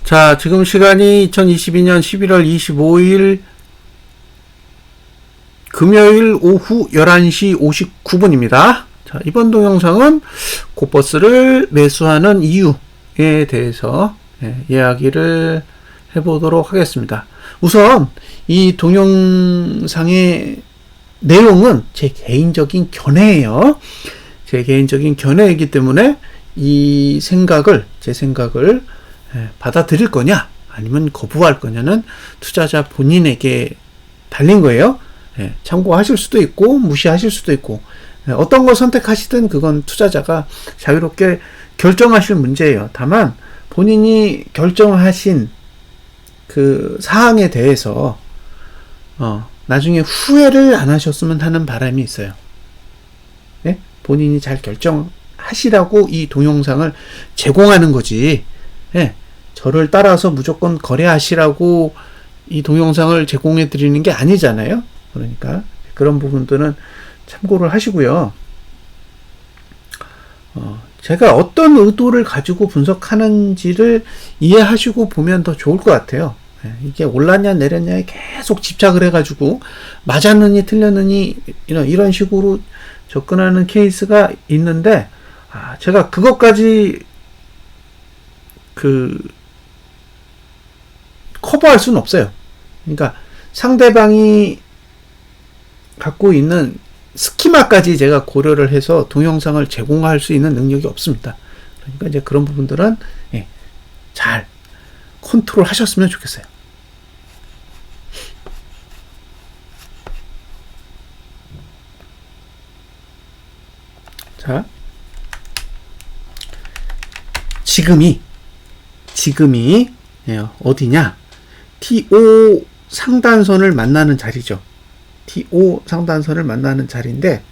자, 지금 시간이 2022년 11월 25일 금요일 오후 11시 59분입니다. 자, 이번 동영상은 고버스를 매수하는 이유에 대해서 이야기를 해보도록 하겠습니다. 우선 이 동영상의 내용은 제 개인적인 견해예요. 제 개인적인 견해이기 때문에 제 생각을 받아들일 거냐 아니면 거부할 거냐는 투자자 본인에게 달린 거예요. 참고하실 수도 있고 무시하실 수도 있고 어떤 걸 선택하시든 그건 투자자가 자유롭게 결정하실 문제예요. 다만 본인이 결정하신 그 사항에 대해서 나중에 후회를 안 하셨으면 하는 바람이 있어요. 본인이 잘 결정하시라고 이 동영상을 제공하는 거지. 저를 따라서 무조건 거래하시라고 이 동영상을 제공해 드리는 게 아니잖아요. 그러니까 그런 부분들은 참고를 하시고요. 제가 어떤 의도를 가지고 분석하는지를 이해하시고 보면 더 좋을 것 같아요. 이게 올랐냐 내렸냐에 계속 집착을 해가지고 맞았느니 틀렸느니 이런 식으로 접근하는 케이스가 있는데 제가 그것까지 커버할 수는 없어요. 그러니까 상대방이 갖고 있는 스키마까지 제가 고려를 해서 동영상을 제공할 수 있는 능력이 없습니다. 그러니까 이제 그런 부분들은 잘 컨트롤 하셨으면 좋겠어요. 자, 지금이 어디냐? TO 상단선을 만나는 자리죠. TO 상단선을 만나는 자리인데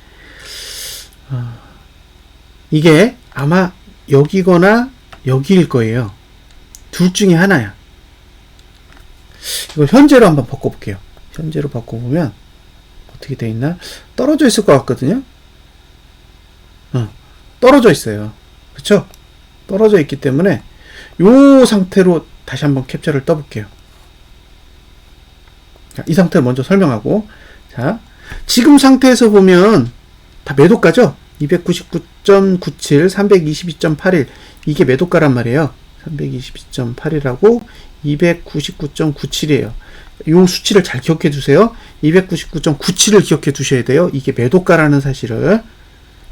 이게 아마 여기거나 여기일 거예요. 둘 중에 하나야. 이거 현재로 한번 바꿔볼게요. 현재로 바꿔보면 어떻게 돼 있나? 떨어져 있을 것 같거든요. 떨어져 있어요. 그쵸? 떨어져 있기 때문에 이 상태로 다시 한번 캡처를 떠볼게요. 자, 이 상태를 먼저 설명하고, 자, 지금 상태에서 보면 다 매도가죠? 299.97, 322.81 이게 매도가란 말이에요. 322.81하고 299.97이에요. 이 수치를 잘 기억해 두세요. 299.97을 기억해 두셔야 돼요. 이게 매도가라는 사실을.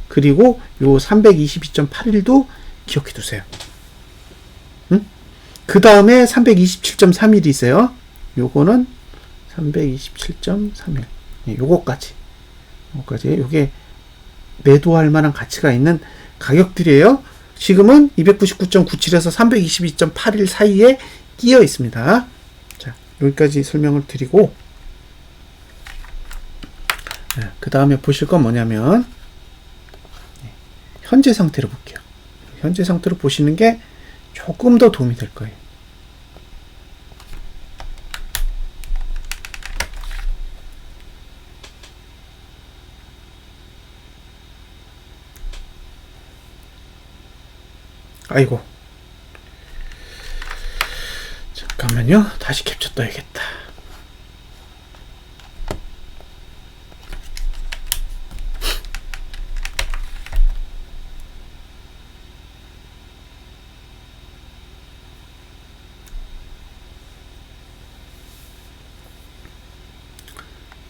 그리고 요 322.81도 기억해 두세요. 그 다음에 327.31이 있어요. 요거는 327.31. 요거까지. 요게 매도할 만한 가치가 있는 가격들이에요. 지금은 299.97에서 322.81 사이에 끼어 있습니다. 자, 여기까지 설명을 드리고, 그 다음에 보실 건 뭐냐면, 현재 상태로 볼게요. 현재 상태로 보시는 게 조금 더 도움이 될 거예요. 아이고. 잠깐만요. 다시 캡처 떠야겠다.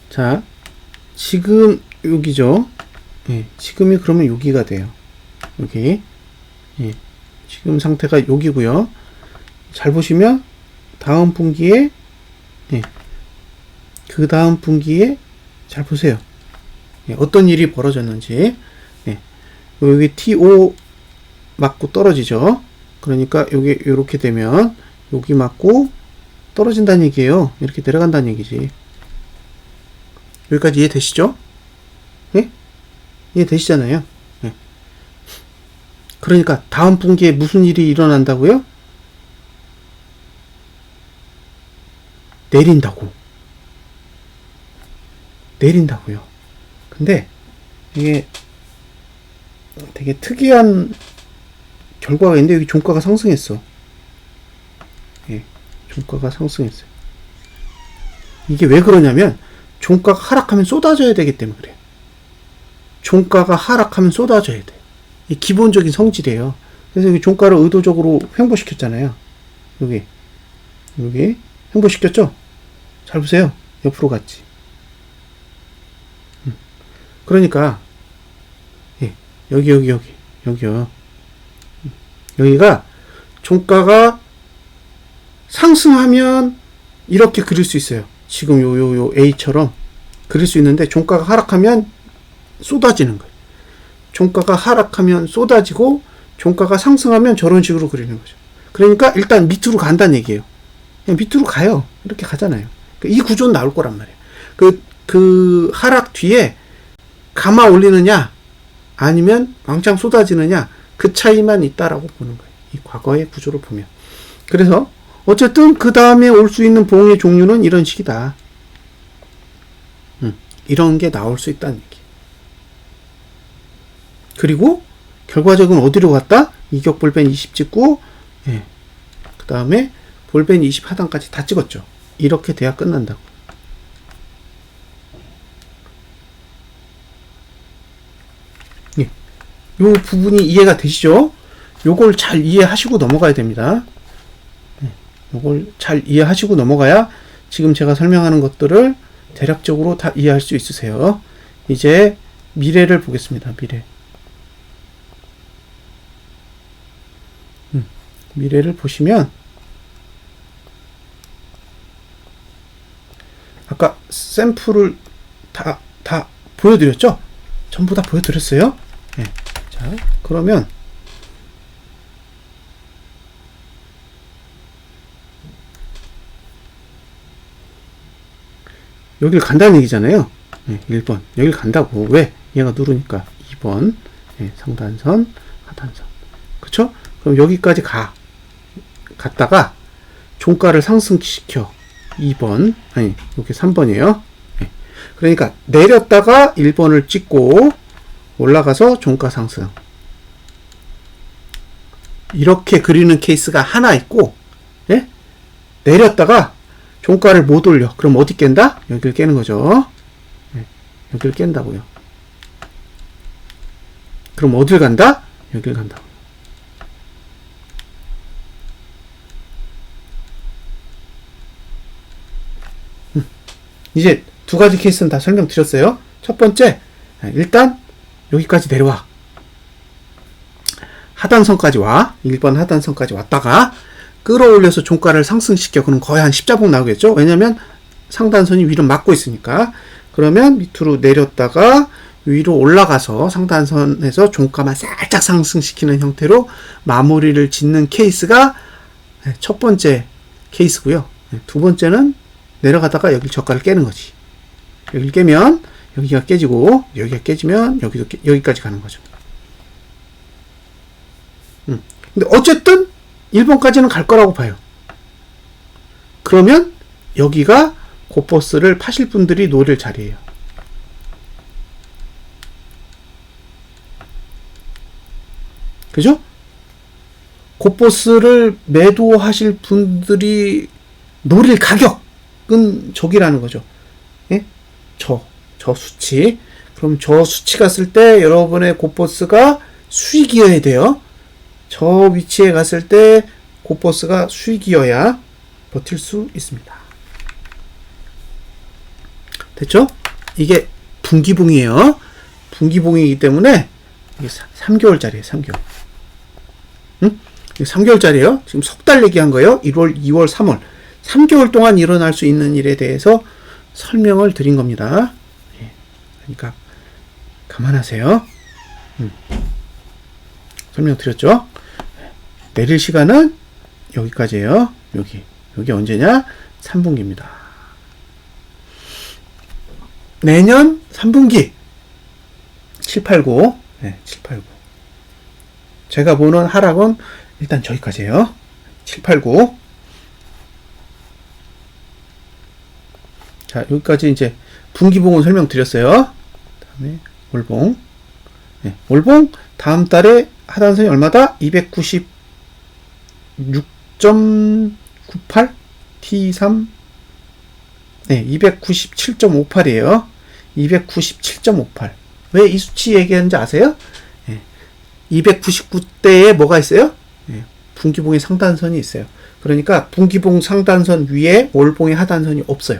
자, 지금 여기죠. 지금이 그러면 여기가 돼요. 여기. 지금 상태가 여기고요. 잘 보시면 다음 분기에 그 다음 분기에 잘 보세요. 어떤 일이 벌어졌는지. 여기 TO 맞고 떨어지죠. 그러니까 여기 이렇게 되면 여기 맞고 떨어진다는 얘기예요. 이렇게 내려간다는 얘기지. 여기까지 이해되시죠? 이해되시잖아요. 그러니까 다음 분기에 무슨 일이 일어난다고요? 내린다고요. 근데 이게 되게 특이한 결과가 있는데 여기 종가가 상승했어. 예, 종가가 상승했어요. 이게 왜 그러냐면 종가가 하락하면 쏟아져야 되기 때문에 그래요. 종가가 하락하면 쏟아져야 돼. 이 기본적인 성질이에요. 그래서 여기 종가를 의도적으로 횡보시켰잖아요. 여기 횡보시켰죠? 잘 보세요. 옆으로 갔지. 그러니까 예, 여기요. 여기가 종가가 상승하면 이렇게 그릴 수 있어요. 지금 요 A처럼 그릴 수 있는데 종가가 하락하면 쏟아지는 거예요. 종가가 하락하면 쏟아지고 종가가 상승하면 저런 식으로 그리는 거죠. 그러니까 일단 밑으로 간다는 얘기예요. 그냥 밑으로 가요. 이렇게 가잖아요. 이 구조는 나올 거란 말이에요. 그 하락 뒤에 감아 올리느냐 아니면 왕창 쏟아지느냐 그 차이만 있다라고 보는 거예요. 이 과거의 구조를 보면. 그래서 어쨌든 그 다음에 올 수 있는 봉의 종류는 이런 식이다. 이런 게 나올 수 있다는 얘기. 그리고 결과적으로 어디로 갔다? 이격 볼벤 20 찍고 예. 그 다음에 볼벤 20 하단까지 다 찍었죠. 이렇게 돼야 끝난다고. 예. 요 부분이 이해가 되시죠? 요걸 잘 이해하시고 넘어가야 됩니다. 예. 요걸 잘 이해하시고 넘어가야 지금 제가 설명하는 것들을 대략적으로 다 이해할 수 있으세요. 이제 미래를 보겠습니다. 미래를 보시면 아까 샘플을 다 보여드렸죠? 전부 다 보여드렸어요? 네. 자, 그러면 여길 간다는 얘기잖아요. 네, 1번. 여길 간다고. 왜? 얘가 누르니까 2번. 네, 상단선, 하단선. 그쵸? 그럼 여기까지 갔다가 종가를 상승시켜. 2번. 아니, 여기 3번이에요. 네. 그러니까 내렸다가 1번을 찍고 올라가서 종가 상승. 이렇게 그리는 케이스가 하나 있고, 예? 내렸다가 종가를 못 올려. 그럼 어디 깬다? 여기를 깨는 거죠. 예. 여기를 깬다고요. 그럼 어딜 간다? 여기를 간다. 이제 두 가지 케이스는 다 설명드렸어요. 첫 번째, 일단 여기까지 내려와. 하단선까지 와. 1번 하단선까지 왔다가 끌어올려서 종가를 상승시켜. 그럼 거의 한 십자봉 나오겠죠? 왜냐면 상단선이 위로 막고 있으니까. 그러면 밑으로 내렸다가 위로 올라가서 상단선에서 종가만 살짝 상승시키는 형태로 마무리를 짓는 케이스가 첫 번째 케이스고요. 두 번째는 내려가다가 여기 저가를 깨는 거지. 여기를 깨면 여기가 깨지고 여기가 깨지면 여기까지 가는 거죠. 근데 어쨌든 1번까지는 갈 거라고 봐요. 그러면 여기가 고버스를 파실 분들이 노릴 자리예요. 그죠? 고버스를 매도하실 분들이 노릴 가격은 저기라는 거죠. 예? 저 수치. 그럼 저 수치 갔을 때 여러분의 고버스가 수익이어야 돼요. 저 위치에 갔을 때 고버스가 수익이어야 버틸 수 있습니다. 됐죠? 이게 분기봉이에요. 분기봉이기 때문에 이게 3개월짜리예요. 3개월. 응? 3개월짜리예요. 지금 석 달 얘기한 거예요. 1월, 2월, 3월. 3개월 동안 일어날 수 있는 일에 대해서 설명을 드린 겁니다. 그러니까 감안하세요. 설명드렸죠? 내릴 시간은 여기까지예요. 여기 언제냐? 3분기입니다. 내년 3분기 789. 네, 789. 제가 보는 하락은 일단 저기까지예요. 789. 자, 여기까지 이제 분기봉은 설명드렸어요. 다음에 월봉. 네, 월봉 다음 달에 하단선이 얼마다? 296.9 98, T3, 네, 297.58이에요. 297.58. 왜 이 수치 얘기하는지 아세요? 299대에 뭐가 있어요? 분기봉의 상단선이 있어요. 그러니까 분기봉 상단선 위에 월봉의 하단선이 없어요.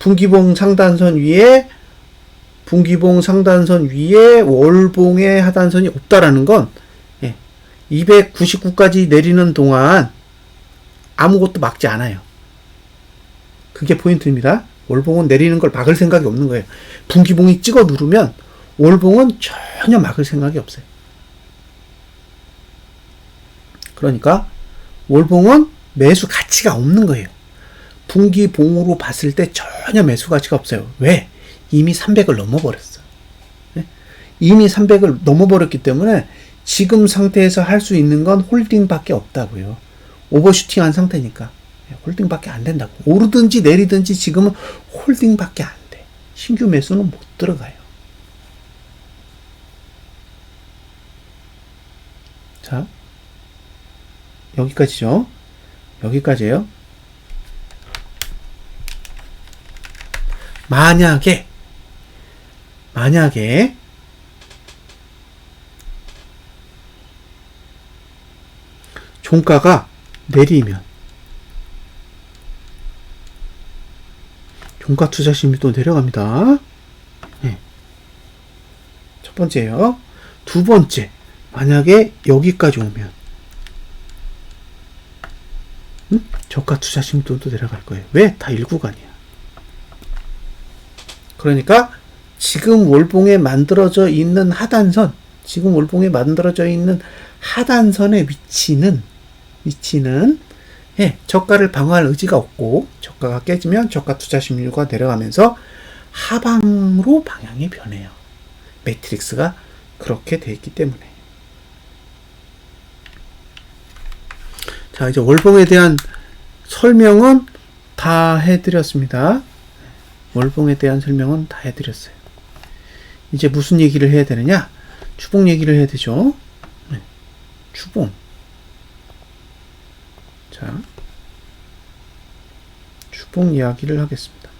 분기봉 상단선 위에 월봉의 하단선이 없다라는 건 299까지 내리는 동안 아무것도 막지 않아요. 그게 포인트입니다. 월봉은 내리는 걸 막을 생각이 없는 거예요. 분기봉이 찍어 누르면 월봉은 전혀 막을 생각이 없어요. 그러니까 월봉은 매수 가치가 없는 거예요. 분기봉으로 봤을 때 전혀 매수 가치가 없어요. 왜? 이미 300을 넘어버렸어. 이미 300을 넘어버렸기 때문에 지금 상태에서 할 수 있는 건 홀딩밖에 없다고요. 오버슈팅한 상태니까 홀딩밖에 안 된다고. 오르든지 내리든지 지금은 홀딩밖에 안 돼. 신규 매수는 못 들어가요. 자, 여기까지죠. 여기까지예요. 만약에 종가가 내리면 종가 투자 심리 또 내려갑니다. 네. 첫 번째요. 두 번째, 만약에 여기까지 오면 저가 투자 심리도 내려갈 거예요. 왜? 다 일구간이야. 그러니까 지금 월봉에 만들어져 있는 하단선의 위치는 저가를 방어할 의지가 없고, 저가가 깨지면 저가 투자 심리가 내려가면서 하방으로 방향이 변해요. 매트릭스가 그렇게 돼 있기 때문에. 자, 이제 월봉에 대한 설명은 다 해드렸습니다. 월봉에 대한 설명은 다 해드렸어요. 이제 무슨 얘기를 해야 되느냐? 주봉 얘기를 해야 되죠. 네. 주봉. 자, 주봉 이야기를 하겠습니다.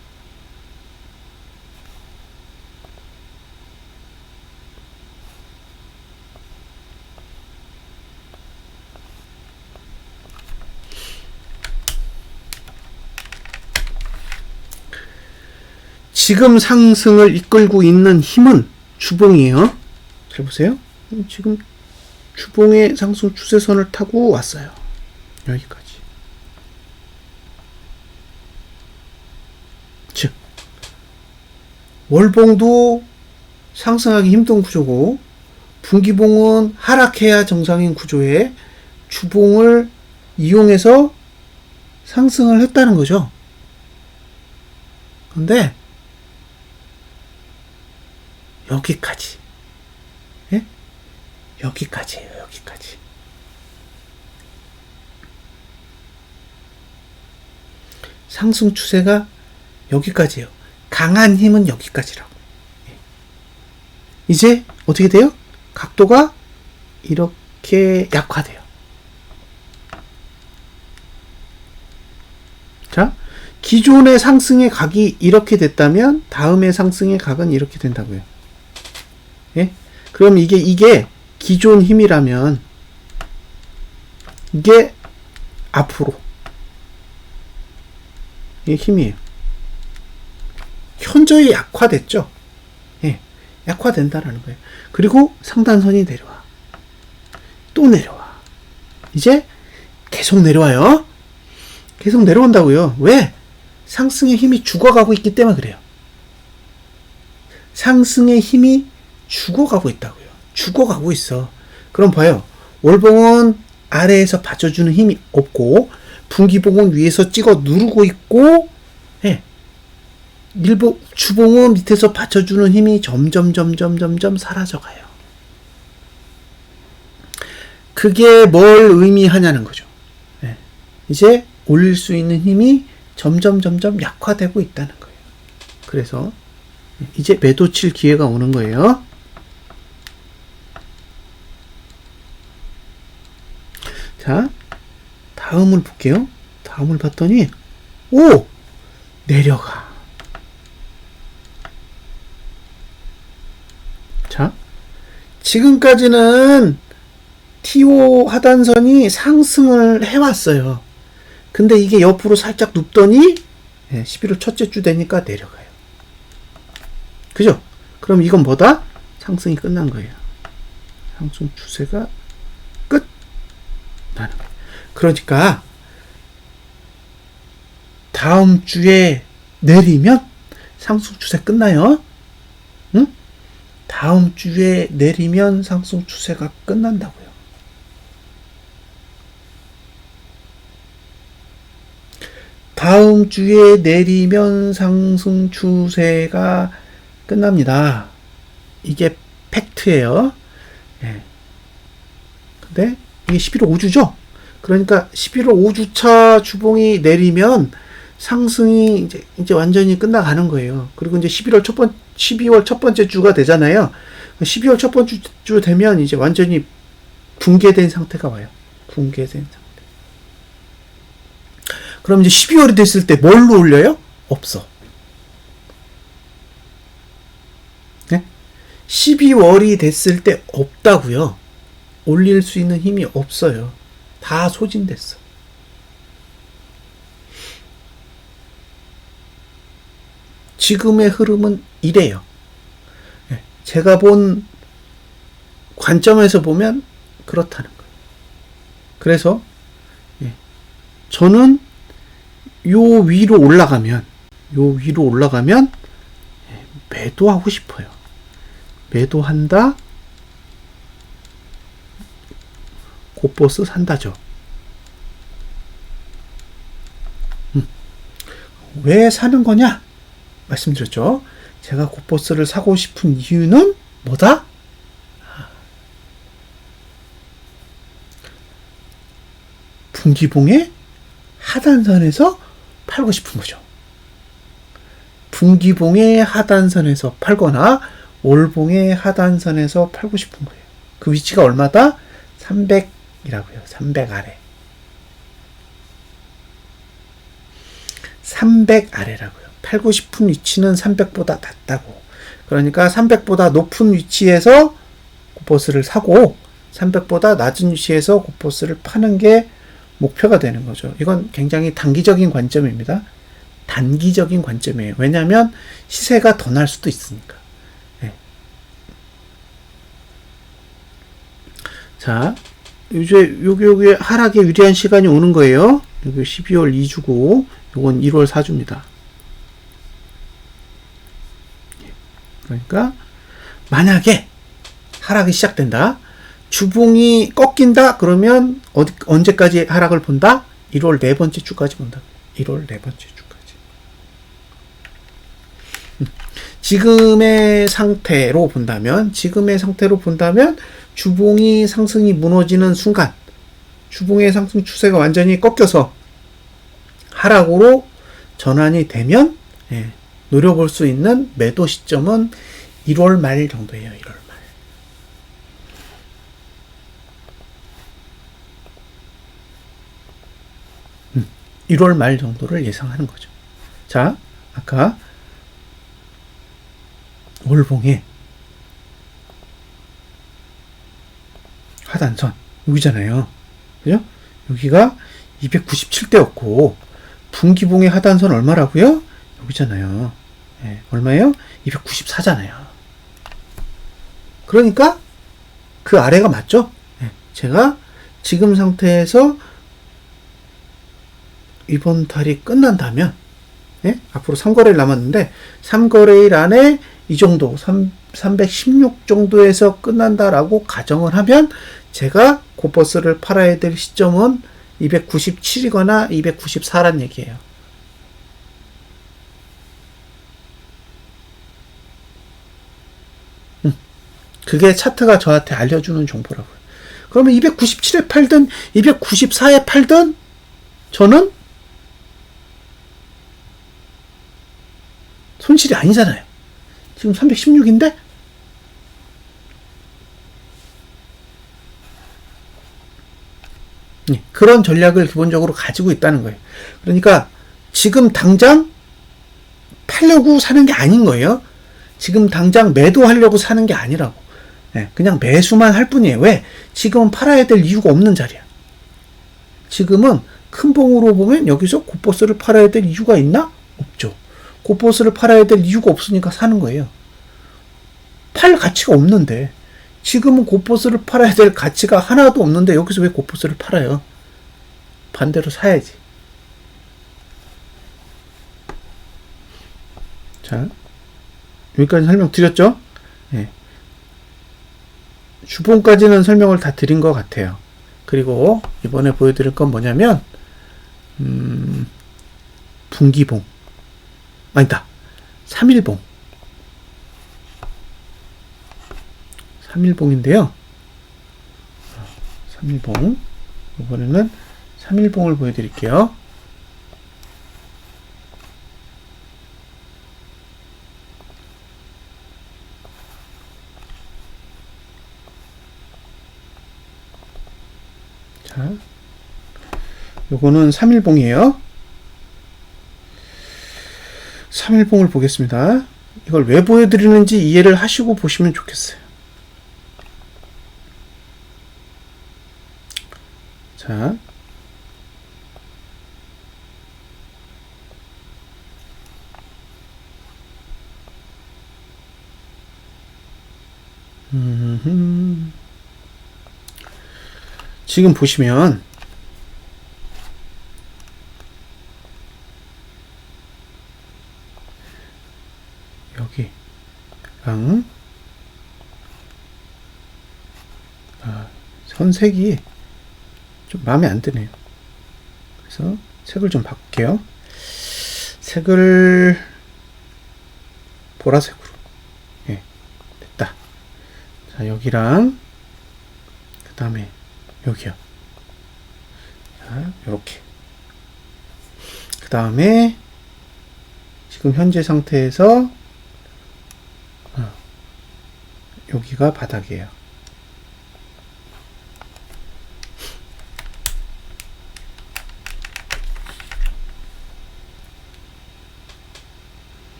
지금 상승을 이끌고 있는 힘은 주봉이에요. 잘 보세요. 지금 주봉의 상승 추세선을 타고 왔어요. 여기까지. 즉, 월봉도 상승하기 힘든 구조고, 분기봉은 하락해야 정상인 구조에 주봉을 이용해서 상승을 했다는 거죠. 근데 여기까지. 예? 여기까지예요. 여기까지. 상승 추세가 여기까지예요. 강한 힘은 여기까지라고. 이제 어떻게 돼요? 각도가 이렇게 약화돼요. 자, 기존의 상승의 각이 이렇게 됐다면 다음의 상승의 각은 이렇게 된다고요. 예? 그럼 이게 기존 힘이라면 이게 앞으로 이게 힘이에요. 현저히 약화됐죠. 예, 약화된다라는 거예요. 그리고 상단선이 내려와. 또 내려와. 이제 계속 내려와요. 계속 내려온다고요. 왜? 상승의 힘이 죽어가고 있기 때문에 그래요. 상승의 힘이 죽어가고 있다고요. 죽어가고 있어. 그럼 봐요. 월봉은 아래에서 받쳐주는 힘이 없고, 분기봉은 위에서 찍어 누르고 있고, 주봉은 밑에서 받쳐주는 힘이 점점 사라져가요. 그게 뭘 의미하냐는 거죠. 이제 올릴 수 있는 힘이 점점 약화되고 있다는 거예요. 그래서 이제 매도 칠 기회가 오는 거예요. 자, 다음을 볼게요. 다음을 봤더니 오! 내려가. 자, 지금까지는 TO 하단선이 상승을 해왔어요. 근데 이게 옆으로 살짝 눕더니 11월 첫째 주 되니까 내려가요. 그죠? 그럼 이건 뭐다? 상승이 끝난 거예요. 상승 추세가 끝 나는 거예요. 그러니까 다음 주에 내리면 상승 추세 끝나요. 응? 다음 주에 내리면 상승 추세가 끝난다고요. 다음 주에 내리면 상승 추세가 끝납니다. 이게 팩트예요. 예. 근데 이게 11월 5주죠? 그러니까 11월 5주차 주봉이 내리면 상승이 이제 완전히 끝나가는 거예요. 그리고 이제 12월 첫 번째 주가 되잖아요. 12월 첫 번째 주 되면 이제 완전히 붕괴된 상태가 와요. 붕괴된 상태. 그럼 이제 12월이 됐을 때 뭘로 올려요? 없어. 네? 12월이 됐을 때 없다고요. 올릴 수 있는 힘이 없어요. 다 소진됐어. 지금의 흐름은 이래요. 제가 본 관점에서 보면 그렇다는 거예요. 그래서 저는 요 위로 올라가면 매도하고 싶어요. 매도한다. 고버스 산다죠. 왜 사는 거냐? 말씀드렸죠. 제가 고버스를 사고 싶은 이유는 뭐다? 분기봉의 하단선에서 팔고 싶은 거죠. 분기봉의 하단선에서 팔거나 월봉의 하단선에서 팔고 싶은 거예요. 그 위치가 얼마다? 300이라고요. 300 아래. 300 아래라고요. 팔고 싶은 위치는 300보다 낮다고. 그러니까 300보다 높은 위치에서 고버스를 사고 300보다 낮은 위치에서 고버스를 파는 게 목표가 되는 거죠. 이건 굉장히 단기적인 관점입니다. 단기적인 관점이에요. 왜냐하면 시세가 더 날 수도 있으니까. 네. 자, 이제 요게 하락에 유리한 시간이 오는 거예요. 여기 12월 2주고 요건 1월 4주입니다. 그러니까 만약에 하락이 시작된다. 주봉이 꺾인다. 그러면 언제까지 하락을 본다? 1월 네 번째 주까지 본다. 1월 네 번째 주까지. 지금의 상태로 본다면 주봉이 상승이 무너지는 순간 주봉의 상승 추세가 완전히 꺾여서 하락으로 전환이 되면 노려볼 수 있는 매도 시점은 1월 말 정도예요. 1월 말. 1월 말 정도를 예상하는 거죠. 자, 아까 월봉의 하단선 여기잖아요. 그죠? 여기가 297대였고 분기봉의 하단선 얼마라고요? 여기잖아요. 얼마예요? 294잖아요. 그러니까 그 아래가 맞죠? 제가 지금 상태에서 이번 달이 끝난다면 앞으로 3거래일 남았는데 3거래일 안에 이 정도 316 정도에서 끝난다라고 가정을 하면 제가 고버스를 팔아야 될 시점은 297이거나 294란 얘기예요. 그게 차트가 저한테 알려주는 정보라고요. 그러면 297에 팔든 294에 팔든 저는 손실이 아니잖아요. 지금 316인데 그런 전략을 기본적으로 가지고 있다는 거예요. 그러니까 지금 당장 팔려고 사는 게 아닌 거예요. 지금 당장 매도하려고 사는 게 아니라고. 그냥 매수만 할 뿐이에요. 왜? 지금은 팔아야 될 이유가 없는 자리야. 지금은 큰 봉으로 보면 여기서 고버스를 팔아야 될 이유가 있나? 없죠. 고버스를 팔아야 될 이유가 없으니까 사는 거예요. 팔 가치가 없는데 지금은 고버스를 팔아야 될 가치가 하나도 없는데 여기서 왜 고버스를 팔아요? 반대로 사야지. 자, 여기까지 설명드렸죠? 주봉까지는 설명을 다 드린 것 같아요. 그리고 이번에 보여드릴 건 뭐냐면 분기봉 아니다 3일봉 3일봉인데요 3일봉 이번에는 3일봉을 보여드릴게요. 자, 요거는 3일봉이에요. 3일봉을 보겠습니다. 이걸 왜 보여드리는지 이해를 하시고 보시면 좋겠어요. 자, 지금 보시면 여기랑 선색이 좀 마음에 안 드네요. 그래서 색을 좀 바꿀게요. 색을 보라색으로. 됐다. 자, 여기랑 그 다음에 여기요. 자, 요렇게. 그 다음에 지금 현재 상태에서 여기가 바닥이에요.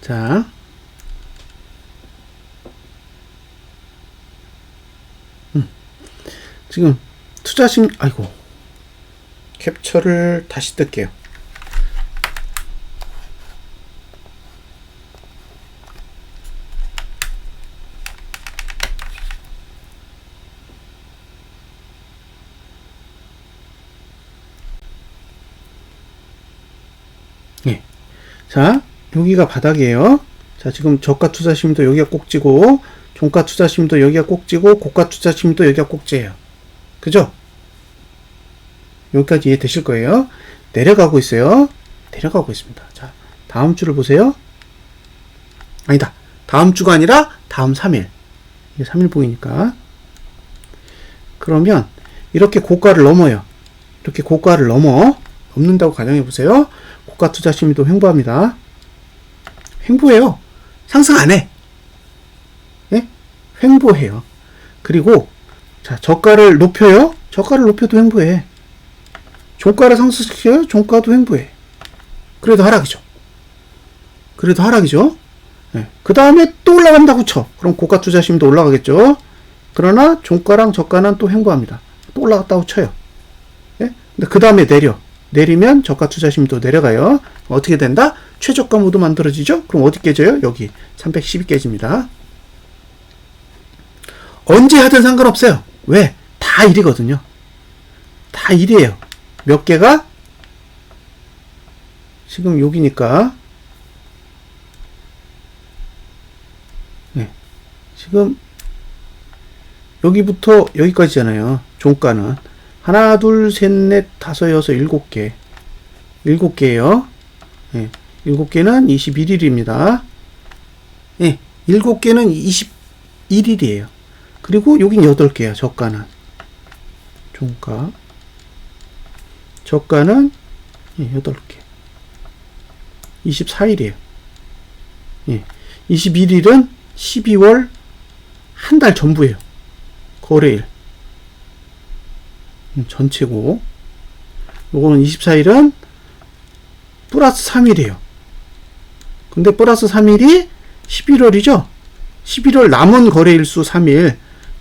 자, 지금 아이고, 캡처를 다시 뜰게요. 자, 여기가 바닥이에요. 자, 지금 저가 투자심도 여기가 꼭지고, 종가 투자심도 여기가 꼭지고, 고가 투자심도 여기가 꼭지예요. 그죠? 여기까지 이해되실 거예요. 내려가고 있어요. 내려가고 있습니다. 자, 다음 주를 보세요. 아니다. 다음 주가 아니라 다음 3일. 이게 3일봉이니까. 그러면 이렇게 고가를 넘어요. 이렇게 고가를 넘는다고 가정해 보세요. 고가 투자 심리도 횡보합니다. 횡보해요. 상승 안 해. 예? 횡보해요. 그리고 자, 저가를 높여요. 저가를 높여도 횡보해. 종가를 상승시켜요. 종가도 횡보해. 그래도 하락이죠. 예. 그 다음에 또 올라간다고 쳐. 그럼 고가 투자 심리도 올라가겠죠. 그러나 종가랑 저가는 또 횡보합니다. 또 올라갔다고 쳐요. 예? 근데 그 다음에 내리면 저가 투자심도 내려가요. 어떻게 된다? 최저가 모드 만들어지죠? 그럼 어디 깨져요? 여기 310이 깨집니다. 언제 하든 상관없어요. 왜? 다 1이거든요. 다 1이에요. 몇 개가? 지금 여기니까 네. 지금 여기부터 여기까지잖아요. 종가는 하나, 둘, 셋, 넷, 다섯, 여섯, 7개. 7개예요. 예. 7개는 21일입니다. 예. 7개는 21일이에요. 그리고 여긴 8개야. 저가는. 종가. 저가는 8개. 24일이에요. 예. 21일은 12월 한 달 전부예요. 거래일. 전체고, 요거는 24일은 플러스 3일이에요. 근데 플러스 3일이 11월이죠? 11월 남은 거래일수 3일,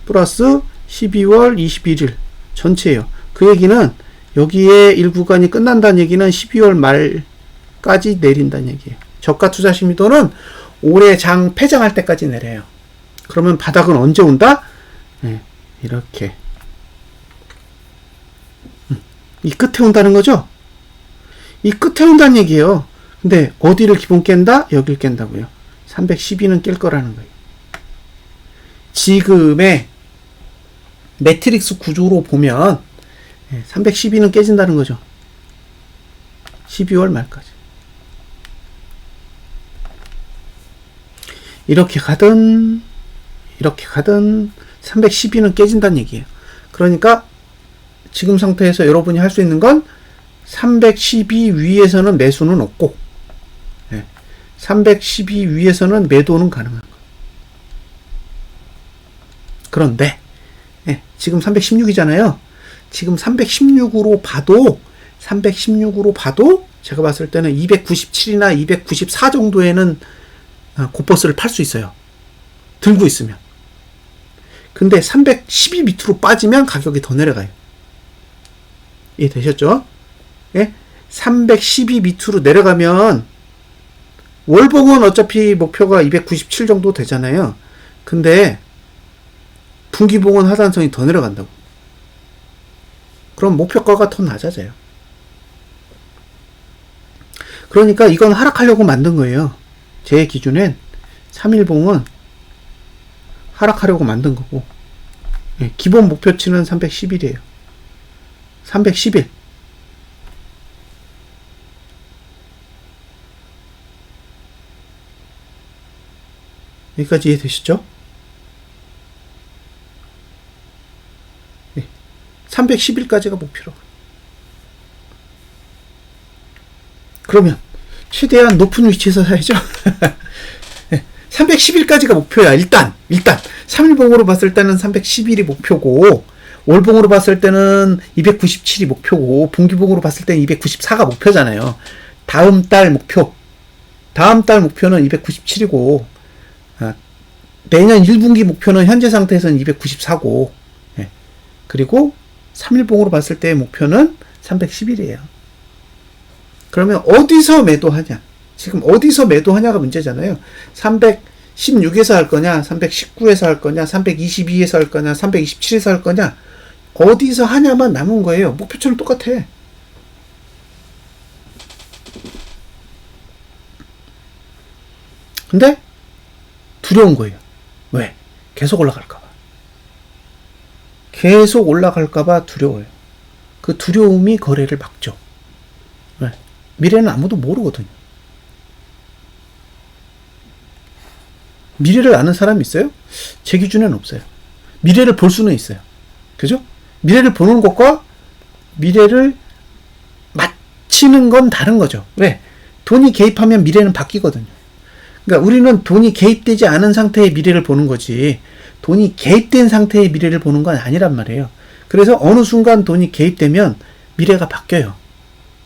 플러스 12월 21일 전체예요. 그 얘기는 여기에 1구간이 끝난다는 얘기는 12월 말까지 내린다는 얘기예요. 저가 투자 심리도는 올해 장 폐장할 때까지 내려요. 그러면 바닥은 언제 온다? 네, 이렇게 이 끝에 온다는 거죠. 이 끝에 온다는 얘기예요. 근데 어디를 기본 깬다? 여길 깬다고요. 312는 깰 거라는 거예요. 지금의 매트릭스 구조로 보면 312는 깨진다는 거죠. 12월 말까지. 이렇게 가든 312는 깨진다는 얘기예요. 그러니까 지금 상태에서 여러분이 할 수 있는 건 312 위에서는 매수는 없고 312 위에서는 매도는 가능한 거예요. 그런데 지금 316이잖아요. 지금 316으로 봐도 제가 봤을 때는 297이나 294 정도에는 고버스를 팔 수 있어요. 들고 있으면. 근데 312 밑으로 빠지면 가격이 더 내려가요. 이해되셨죠? 312 밑으로 내려가면 월봉은 어차피 목표가 297 정도 되잖아요. 근데 분기봉은 하단선이 더 내려간다고. 그럼 목표가가 더 낮아져요. 그러니까 이건 하락하려고 만든 거예요. 제 기준엔 3일봉은 하락하려고 만든 거고, 기본 목표치는 311이에요. 311. 여기까지 이해되시죠? 311까지가 목표로. 그러면 최대한 높은 위치에서 사야죠. 311까지가 목표야. 일단 3일봉으로 봤을 때는 311이 목표고, 월봉으로 봤을 때는 297이 목표고, 분기봉으로 봤을 때는 294가 목표잖아요. 다음 달 목표는 297이고, 내년 1분기 목표는 현재 상태에서는 294고, 그리고 3일봉으로 봤을 때의 목표는 311이에요. 그러면 어디서 매도하냐? 지금 어디서 매도하냐가 문제잖아요. 316에서 할 거냐, 319에서 할 거냐, 322에서 할 거냐, 327에서 할 거냐, 어디서 하냐만 남은 거예요. 목표처럼 똑같아. 근데 두려운 거예요. 왜? 계속 올라갈까봐. 계속 올라갈까봐 두려워요. 그 두려움이 거래를 막죠. 왜? 미래는 아무도 모르거든요. 미래를 아는 사람이 있어요? 제 기준에는 없어요. 미래를 볼 수는 있어요. 그죠? 미래를 보는 것과 미래를 맞히는 건 다른 거죠. 왜? 돈이 개입하면 미래는 바뀌거든요. 그러니까 우리는 돈이 개입되지 않은 상태의 미래를 보는 거지, 돈이 개입된 상태의 미래를 보는 건 아니란 말이에요. 그래서 어느 순간 돈이 개입되면 미래가 바뀌어요.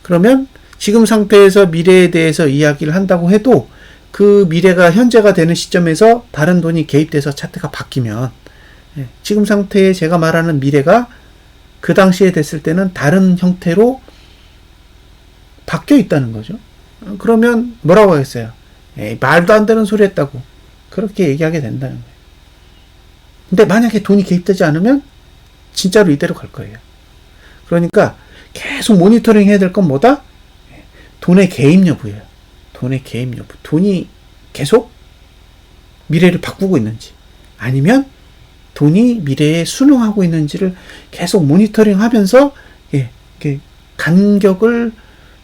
그러면 지금 상태에서 미래에 대해서 이야기를 한다고 해도 그 미래가 현재가 되는 시점에서 다른 돈이 개입돼서 차트가 바뀌면 지금 상태에 제가 말하는 미래가 그 당시에 됐을 때는 다른 형태로 바뀌어 있다는 거죠. 그러면 뭐라고 하겠어요? 에이, 말도 안 되는 소리 했다고. 그렇게 얘기하게 된다는 거예요. 근데 만약에 돈이 개입되지 않으면 진짜로 이대로 갈 거예요. 그러니까 계속 모니터링 해야 될 건 뭐다? 돈의 개입 여부예요. 돈의 개입 여부. 돈이 계속 미래를 바꾸고 있는지, 아니면 돈이 미래에 순응하고 있는지를 계속 모니터링 하면서 간격을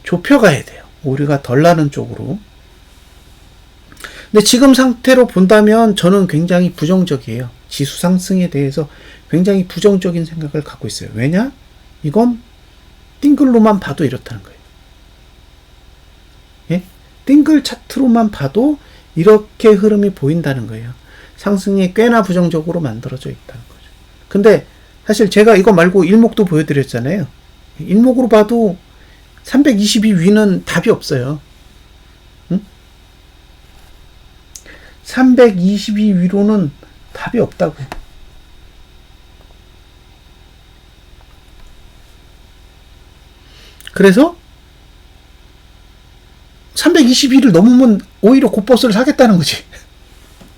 좁혀가야 돼요. 오류가 덜 나는 쪽으로. 근데 지금 상태로 본다면 저는 굉장히 부정적이에요. 지수 상승에 대해서 굉장히 부정적인 생각을 갖고 있어요. 왜냐? 이건 띵글로만 봐도 이렇다는 거예요. 예? 띵글 차트로만 봐도 이렇게 흐름이 보인다는 거예요. 상승이 꽤나 부정적으로 만들어져 있다는 거죠. 근데 사실 제가 이거 말고 일목도 보여드렸잖아요. 일목으로 봐도 322 위는 답이 없어요. 응? 322 위로는 답이 없다고. 그래서 322를 넘으면 오히려 곧버스를 사겠다는 거지.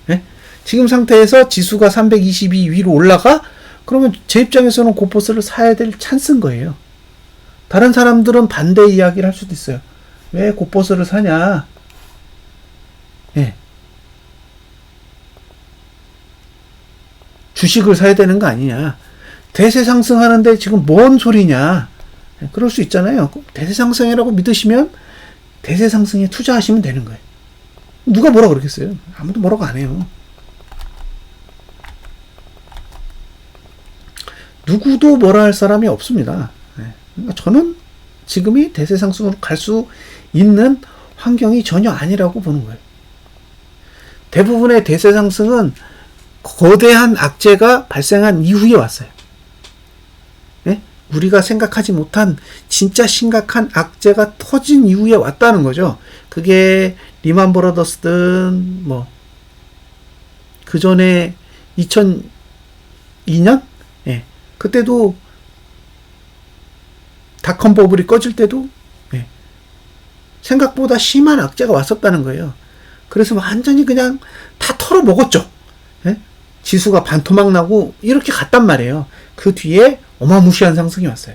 네? 지금 상태에서 지수가 322 위로 올라가? 그러면 제 입장에서는 곧버스를 사야 될 찬스인 거예요. 다른 사람들은 반대 이야기를 할 수도 있어요. 왜 곧버스를 사냐? 네. 주식을 사야 되는 거 아니냐? 대세 상승하는데 지금 뭔 소리냐? 그럴 수 있잖아요. 대세 상승이라고 믿으시면 대세 상승에 투자하시면 되는 거예요. 누가 뭐라 그러겠어요? 아무도 뭐라고 안 해요. 누구도 뭐라 할 사람이 없습니다. 그러니까 저는 지금이 대세 상승으로 갈 수 있는 환경이 전혀 아니라고 보는 거예요. 대부분의 대세 상승은 거대한 악재가 발생한 이후에 왔어요. 네? 우리가 생각하지 못한 진짜 심각한 악재가 터진 이후에 왔다는 거죠. 그게 리만 브라더스든 그 전에 2002년? 예. 그때도 닷컴 버블이 꺼질 때도 생각보다 심한 악재가 왔었다는 거예요. 그래서 완전히 그냥 다 털어먹었죠. 예? 지수가 반토막 나고 이렇게 갔단 말이에요. 그 뒤에 어마무시한 상승이 왔어요.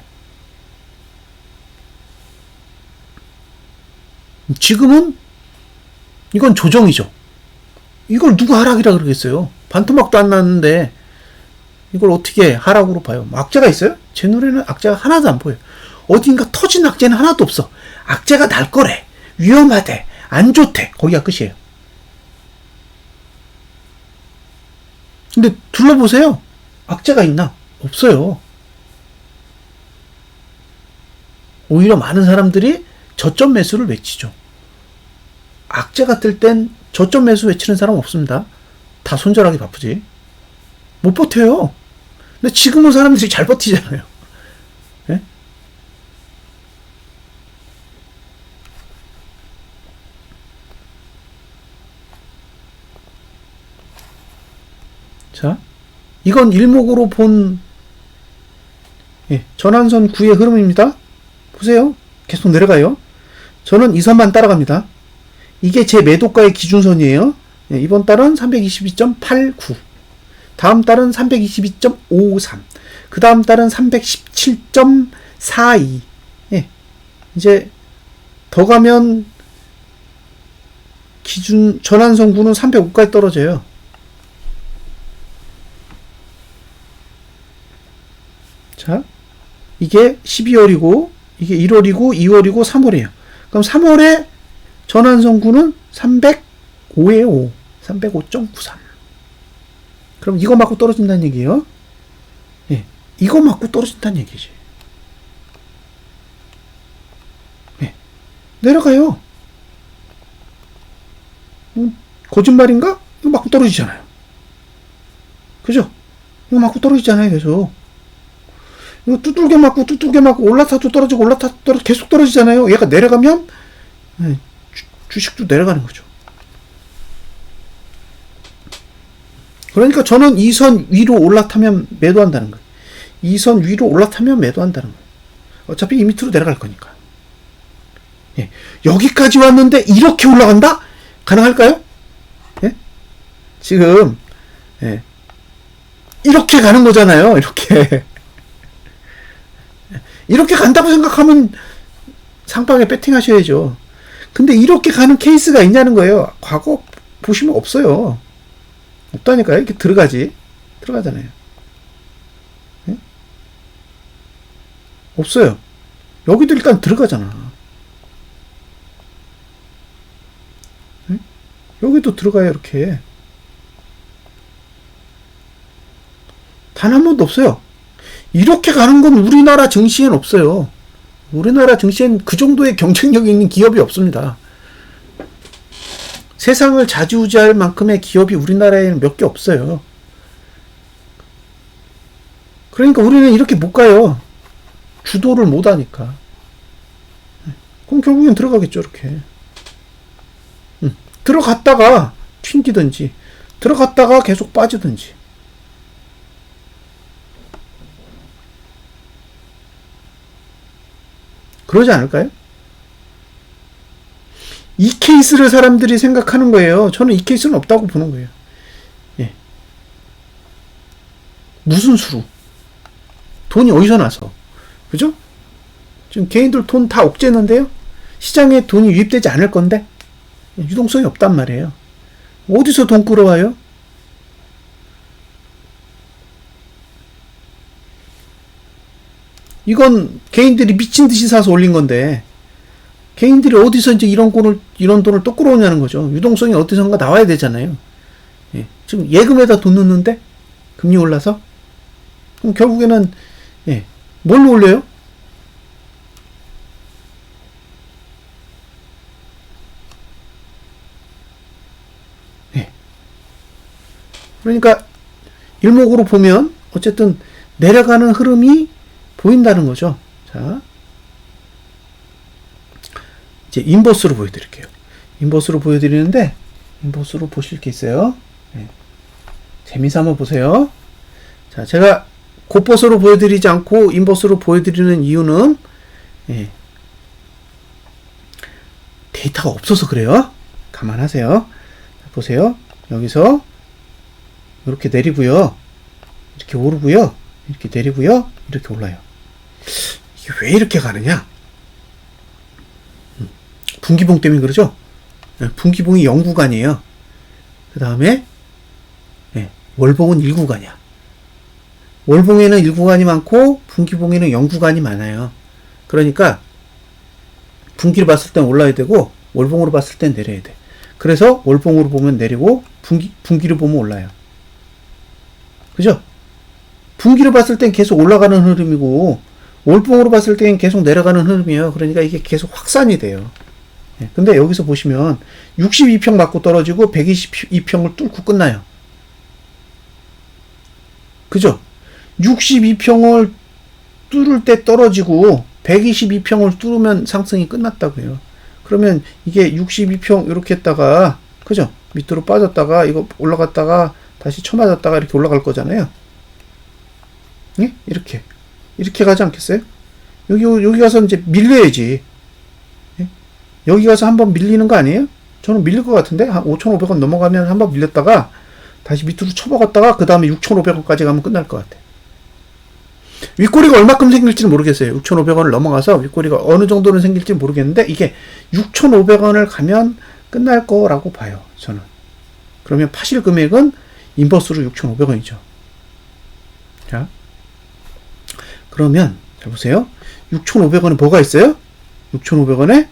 지금은 이건 조정이죠. 이걸 누가 하락이라 그러겠어요. 반토막도 안 났는데 이걸 어떻게 하락으로 봐요? 악재가 있어요? 제 눈에는 악재가 하나도 안 보여요. 어딘가 터진 악재는 하나도 없어. 악재가 날 거래. 위험하대. 안 좋대. 거기가 끝이에요. 근데 둘러보세요. 악재가 있나? 없어요. 오히려 많은 사람들이 저점 매수를 외치죠. 악재가 뜰 땐 저점 매수 외치는 사람 없습니다. 다 손절하기 바쁘지. 못 버텨요. 근데 지금은 사람들이 잘 버티잖아요. 네? 자, 이건 일목으로 본 전환선 9의 흐름입니다. 보세요. 계속 내려가요. 저는 이 선만 따라갑니다. 이게 제 매도가의 기준선이에요. 이번 달은 322.89. 다음 달은 322.53. 그 다음 달은 317.42. 이제 더 가면 기준 전환선 9는 305까지 떨어져요. 자, 이게 12월이고 이게 1월이고 2월이고 3월이에요. 그럼 3월에 전환선구는 305에 5. 305.93. 그럼 이거 맞고 떨어진다는 얘기예요. 예, 이거 맞고 떨어진다는 얘기지. 예, 내려가요. 거짓말인가? 이거 맞고 떨어지잖아요. 그죠? 이거 맞고 떨어지잖아요, 계속. 이거 두들겨 맞고 올라타도 떨어지고 올라타도 떨어지고 계속 떨어지잖아요. 얘가 내려가면 주식도 내려가는 거죠. 그러니까 저는 이 선 위로 올라타면 매도한다는 거예요. 이 선 위로 올라타면 매도한다는 거예요. 어차피 이 밑으로 내려갈 거니까. 예. 여기까지 왔는데 이렇게 올라간다? 가능할까요? 예? 지금 이렇게 가는 거잖아요. 이렇게 간다고 생각하면 상방에 배팅 하셔야죠. 근데 이렇게 가는 케이스가 있냐는 거예요. 과거 보시면 없어요. 없다니까요. 이렇게 들어가잖아요. 네? 없어요. 여기도 일단 들어가잖아. 네? 여기도 들어가요. 이렇게 단 한 번도 없어요. 이렇게 가는 건 우리나라 증시엔 없어요. 우리나라 증시엔 그 정도의 경쟁력이 있는 기업이 없습니다. 세상을 좌지우지할 만큼의 기업이 우리나라에는 몇 개 없어요. 그러니까 우리는 이렇게 못 가요. 주도를 못 하니까. 그럼 결국엔 들어가겠죠, 이렇게. 들어갔다가 튕기든지, 들어갔다가 계속 빠지든지. 그러지 않을까요? 이 케이스를 사람들이 생각하는 거예요. 저는 이 케이스는 없다고 보는 거예요. 예. 무슨 수로? 돈이 어디서 나서? 그죠? 지금 개인들 돈 다 옥죄는데요? 시장에 돈이 유입되지 않을 건데? 유동성이 없단 말이에요. 어디서 돈 끌어와요? 이건 개인들이 미친 듯이 사서 올린 건데, 개인들이 어디서 이제 이런 돈을 또 끌어오냐는 거죠. 유동성이 어디선가 나와야 되잖아요. 예. 지금 예금에다 돈 넣는데? 금리 올라서? 그럼 결국에는, 예. 뭘로 올려요? 예. 그러니까, 일목으로 보면, 어쨌든, 내려가는 흐름이 보인다는 거죠. 자. 이제 인버스로 보여드릴게요. 인버스로 보여드리는데, 인버스로 보실 게 있어요. 네. 재미삼아 보세요. 자, 제가 곧버스로 보여드리지 않고 인버스로 보여드리는 이유는, 예. 데이터가 없어서 그래요. 감안하세요. 보세요. 여기서, 이렇게 내리고요. 이렇게 오르고요. 이렇게 내리고요. 이렇게 올라요. 이게 왜 이렇게 가느냐? 분기봉 때문에 그러죠? 분기봉이 0구간이에요. 그 다음에 월봉은 1구간이야. 월봉에는 1구간이 많고 분기봉에는 0구간이 많아요. 그러니까 분기를 봤을 땐 올라야 되고 월봉으로 봤을 땐 내려야 돼. 그래서 월봉으로 보면 내리고 분기를 보면 올라요. 그죠? 분기를 봤을 땐 계속 올라가는 흐름이고 월봉으로 봤을 땐 계속 내려가는 흐름이에요. 그러니까 이게 계속 확산이 돼요. 근데 여기서 보시면 62평 맞고 떨어지고 122평을 뚫고 끝나요. 그죠? 62평을 뚫을 때 떨어지고 122평을 뚫으면 상승이 끝났다고요. 그러면 이게 62평 이렇게 했다가 그죠? 밑으로 빠졌다가 이거 올라갔다가 다시 쳐맞았다가 이렇게 올라갈 거잖아요. 예? 이렇게 가지 않겠어요? 여기 가서 이제 밀려야지. 예? 여기 가서 한번 밀리는 거 아니에요? 저는 밀릴 것 같은데 한 5,500원 넘어가면 한번 밀렸다가 다시 밑으로 쳐먹었다가 그 다음에 6,500원까지 가면 끝날 것 같아. 윗꼬리가 얼마큼 생길지는 모르겠어요. 6,500원을 넘어가서 윗꼬리가 어느 정도는 생길지 모르겠는데 이게 6,500원을 가면 끝날 거라고 봐요. 저는. 그러면 파실 금액은 인버스로 6,500원이죠. 자, 그러면 자 보세요. 6,500원에 뭐가 있어요? 6,500원에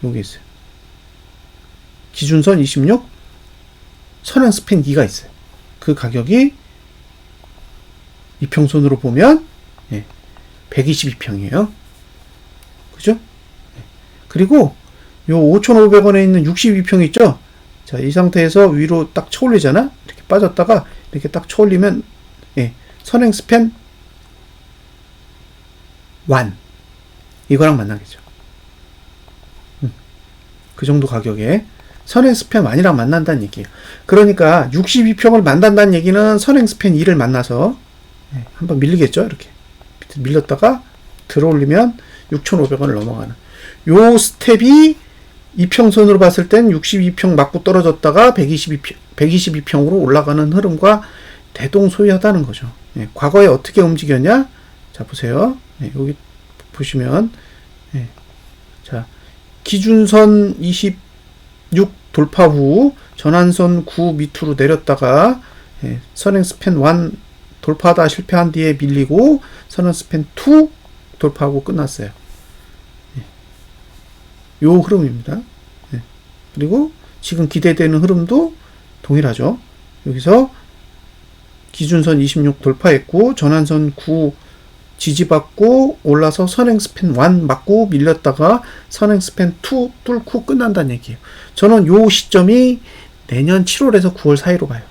여기 있어요. 기준선 26 선행 스팬 2가 있어요. 그 가격이 이평선으로 보면 122평이에요. 그죠? 그리고 요 5,500원에 있는 62평 있죠? 자, 이 상태에서 위로 딱 쳐올리잖아? 이렇게 빠졌다가 이렇게 딱 쳐올리면 선행 스팬 1 이거랑 만나겠죠. 그 정도 가격에 선행 스팬 1이랑 만난다는 얘기예요. 그러니까 62평을 만난다는 얘기는 선행 스팬 2를 만나서 한번 밀리겠죠. 이렇게 밀렸다가 들어올리면 6,500원을 넘어가는 요 스텝이 이평선으로 봤을 땐 62평 맞고 떨어졌다가 122평으로 올라가는 흐름과 대동소이하다는 거죠. 과거에 어떻게 움직였냐? 자 보세요. 여기 보시면 자 기준선 26 돌파 후 전환선 9 밑으로 내렸다가 선행 스팬 1 돌파하다 실패한 뒤에 밀리고 선행 스팬 2 돌파하고 끝났어요. 요 흐름입니다. 그리고 지금 기대되는 흐름도 동일하죠. 여기서 기준선 26 돌파했고 전환선 9 지지받고 올라서 선행 스팬 1 맞고 밀렸다가 선행 스팬 2 뚫고 끝난다는 얘기예요. 저는 요 시점이 내년 7월에서 9월 사이로 봐요.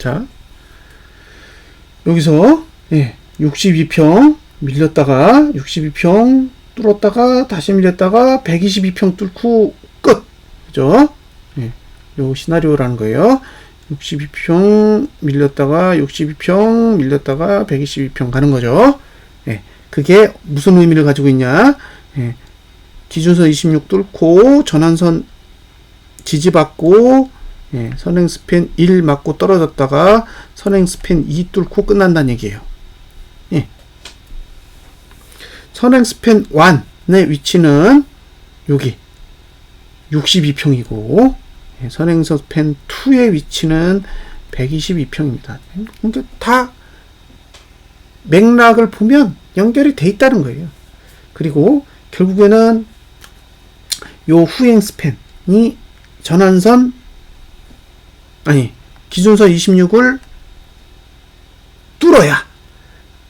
자, 여기서 62평 밀렸다가 62평 뚫었다가 다시 밀렸다가 122평 뚫고 끝. 그죠? 요 시나리오라는 거예요. 62평 밀렸다가 62평 밀렸다가 122평 가는 거죠. 그게 무슨 의미를 가지고 있냐? 기준선 26 뚫고 전환선 지지받고 선행 스팬 1 맞고 떨어졌다가 선행 스팬 2 뚫고 끝난다는 얘기예요. 선행 스팬 1의 위치는 여기 62평이고 선행 스팬 2의 위치는 122평입니다. 그러니까 다 맥락을 보면 연결이 돼 있다는 거예요. 그리고 결국에는 요 후행 스팬이 전환선 기준선 26을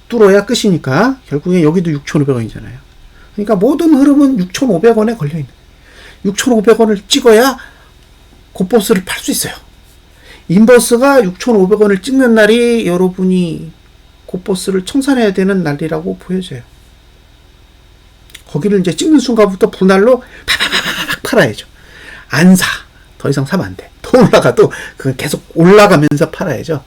뚫어야 끝이니까 결국에 여기도 6,500원이잖아요. 그러니까 모든 흐름은 6,500원에 걸려있는 거예요. 6,500원을 찍어야 곧버스를 팔 수 있어요. 인버스가 6,500원을 찍는 날이 여러분이 곧버스를 청산해야 되는 날이라고 보여져요. 거기를 이제 찍는 순간부터 분할로 팍팍팍 팔아야죠. 안 사. 더 이상 사면 안 돼. 더 올라가도 그건 계속 올라가면서 팔아야죠.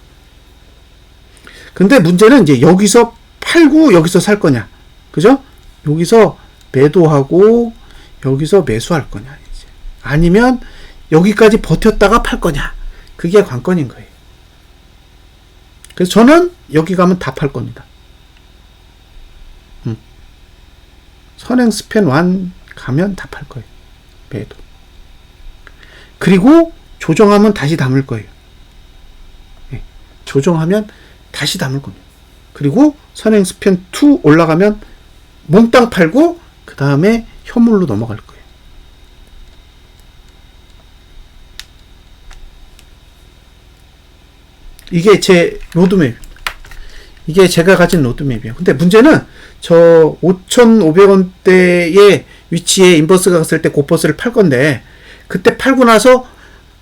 근데 문제는 이제 여기서 팔고 여기서 살 거냐. 그죠? 여기서 매도하고 여기서 매수할 거냐. 이제. 아니면 여기까지 버텼다가 팔 거냐. 그게 관건인 거예요. 그래서 저는 여기 가면 다 팔 겁니다. 선행 스팬 1 가면 다 팔 거예요. 매도. 그리고 조정하면 다시 담을 거예요. 조정하면 다시 담을 겁니다. 그리고 선행 스팬 2 올라가면 몽땅 팔고 그 다음에 현물로 넘어갈 거예요. 이게 제 로드맵. 이게 제가 가진 로드맵이에요. 근데 문제는 저 5,500원대의 위치에 인버스가 갔을 때 곧버스를 팔 건데 그때 팔고 나서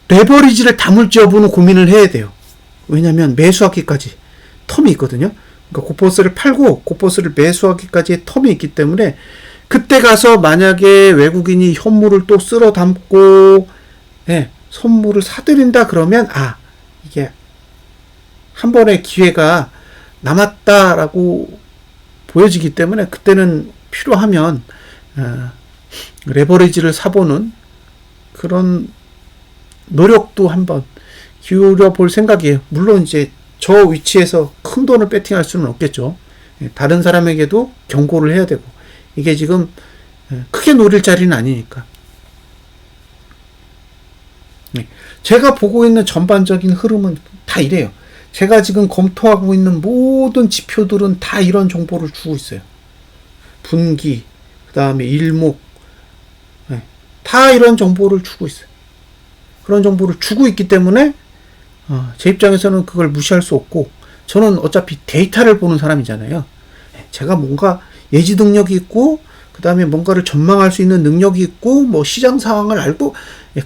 레버리지를 담을지 여부는 고민을 해야 돼요. 왜냐면 매수하기까지 텀이 있거든요. 그러니까 곧버스를 팔고 곧버스를 매수하기까지의 텀이 있기 때문에 그때 가서 만약에 외국인이 현물을 또 쓸어 담고 선물을 사들인다 그러면 이게 한 번의 기회가 남았다라고 보여지기 때문에 그때는 필요하면 레버리지를 사보는 그런 노력도 한번 기울여 볼 생각이에요. 물론 이제 저 위치에서 큰 돈을 배팅할 수는 없겠죠. 다른 사람에게도 경고를 해야 되고 이게 지금 크게 노릴 자리는 아니니까. 제가 보고 있는 전반적인 흐름은 다 이래요. 제가 지금 검토하고 있는 모든 지표들은 다 이런 정보를 주고 있어요. 분기, 그 다음에 일목, 다 이런 정보를 주고 있어요. 그런 정보를 주고 있기 때문에 제 입장에서는 그걸 무시할 수 없고 저는 어차피 데이터를 보는 사람이잖아요. 제가 뭔가 예지 능력이 있고 그 다음에 뭔가를 전망할 수 있는 능력이 있고 뭐 시장 상황을 알고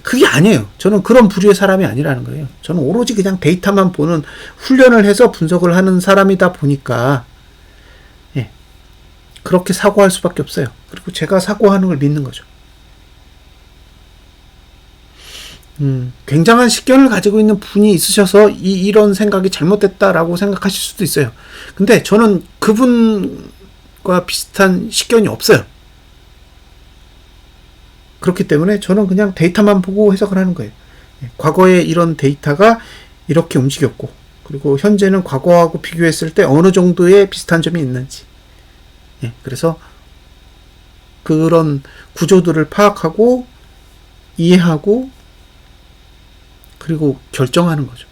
그게 아니에요. 저는 그런 부류의 사람이 아니라는 거예요. 저는 오로지 그냥 데이터만 보는 훈련을 해서 분석을 하는 사람이다 보니까 그렇게 사고할 수밖에 없어요. 그리고 제가 사고하는 걸 믿는 거죠. 굉장한 식견을 가지고 있는 분이 있으셔서 이런 생각이 잘못됐다라고 생각하실 수도 있어요. 근데 저는 그분과 비슷한 식견이 없어요. 그렇기 때문에 저는 그냥 데이터만 보고 해석을 하는 거예요. 과거에 이런 데이터가 이렇게 움직였고 그리고 현재는 과거하고 비교했을 때 어느 정도의 비슷한 점이 있는지 그래서 그런 구조들을 파악하고 이해하고 그리고 결정하는 거죠.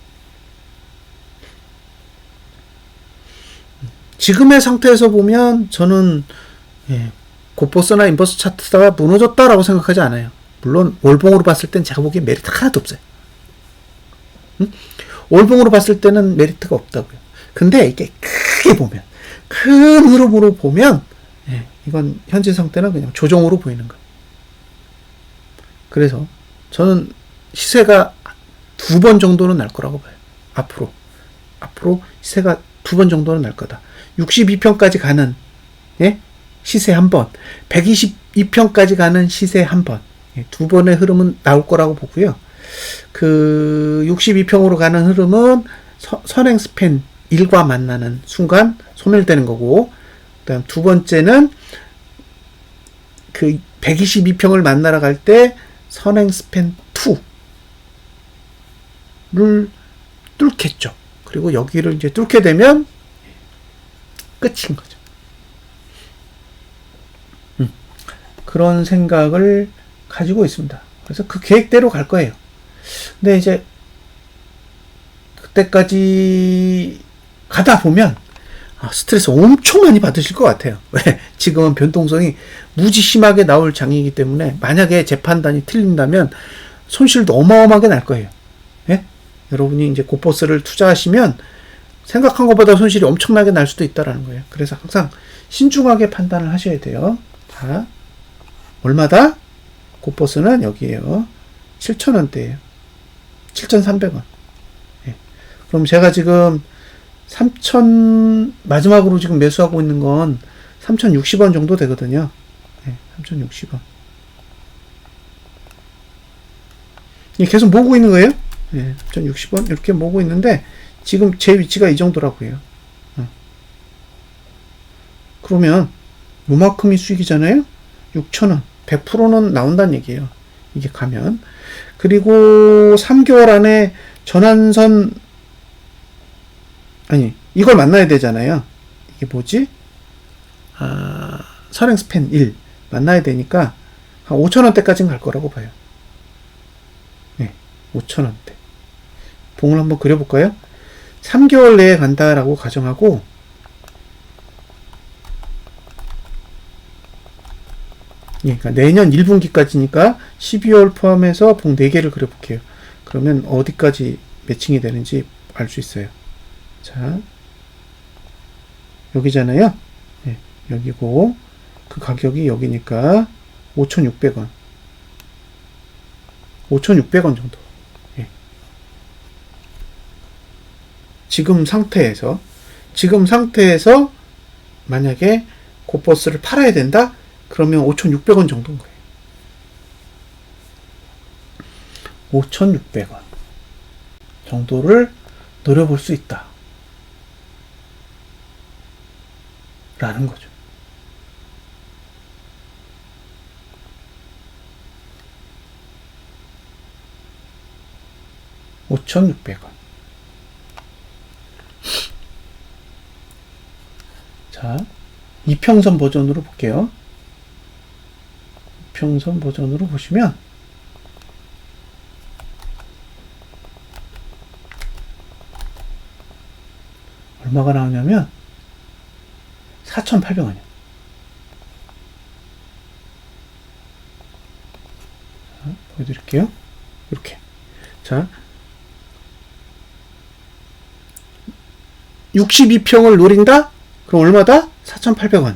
지금의 상태에서 보면 저는 곧버스나 인버스 차트가 무너졌다라고 생각하지 않아요. 물론 월봉으로 봤을 땐 제가 보기엔 메리트가 하나도 없어요. 월봉으로 봤을 때는 메리트가 없다고요. 근데 이게 크게 보면 큰 흐름으로 보면 이건 현재 상태는 그냥 조정으로 보이는 거예요. 그래서 저는 시세가 2번 정도는 날 거라고 봐요. 앞으로. 앞으로 시세가 2번 정도는 날 거다. 62평까지 가는 예? 시세 한 번, 122평까지 가는 시세 한 번, 예, 2번의 흐름은 나올 거라고 보고요. 그 62평으로 가는 흐름은 선행 스팬 1과 만나는 순간 소멸되는 거고, 그다음 두 번째는 그 122평을 만나러 갈 때 선행 스팬 2를 뚫겠죠. 그리고 여기를 이제 뚫게 되면 끝인 거죠. 그런 생각을 가지고 있습니다. 그래서 그 계획대로 갈 거예요. 근데 이제 그때까지 가다 보면 스트레스 엄청 많이 받으실 것 같아요. 왜? 지금은 변동성이 무지 심하게 나올 장이기 때문에 만약에 제 판단이 틀린다면 손실도 어마어마하게 날 거예요. 예? 여러분이 이제 고버스를 투자하시면 생각한 것보다 손실이 엄청나게 날 수도 있다라는 거예요. 그래서 항상 신중하게 판단을 하셔야 돼요. 자, 얼마다? 고버스는 여기에요. 7,000원대예요. 7,300원. 예. 그럼 제가 지금 3,000 마지막으로 지금 매수하고 있는 건 3,060원 정도 되거든요. 예, 3,060원. 계속 모으고 있는 거예요. 예, 3,060원 이렇게 모으고 있는데 지금 제 위치가 이 정도라고요. 그러면 요만큼이 수익이잖아요. 6,000원. 100%는 나온다는 얘기예요. 이게 가면. 그리고 3개월 안에 전환선 이걸 만나야 되잖아요. 이게 뭐지? 선행 스팬 1 만나야 되니까 한 5,000원대까지는 갈 거라고 봐요. 네, 5,000원대. 봉을 한번 그려볼까요? 3개월 내에 간다라고 가정하고 그러니까 내년 1분기까지니까 12월 포함해서 봉 4개를 그려볼게요. 그러면 어디까지 매칭이 되는지 알 수 있어요. 자, 여기잖아요. 네, 여기고 그 가격이 여기니까 5,600원. 5,600원 정도. 네. 지금 상태에서 만약에 고버스를 팔아야 된다? 그러면 5,600원 정도인 거예요. 5,600원 정도를 노려볼 수 있다. 라는 거죠. $5,600원. 자, 이평선 버전으로 볼게요. 이평선 버전으로 보시면 얼마가 나오냐면 4,800원이요. 자, 보여드릴게요. 이렇게. 자, 62평을 노린다? 그럼 얼마다? 4,800원.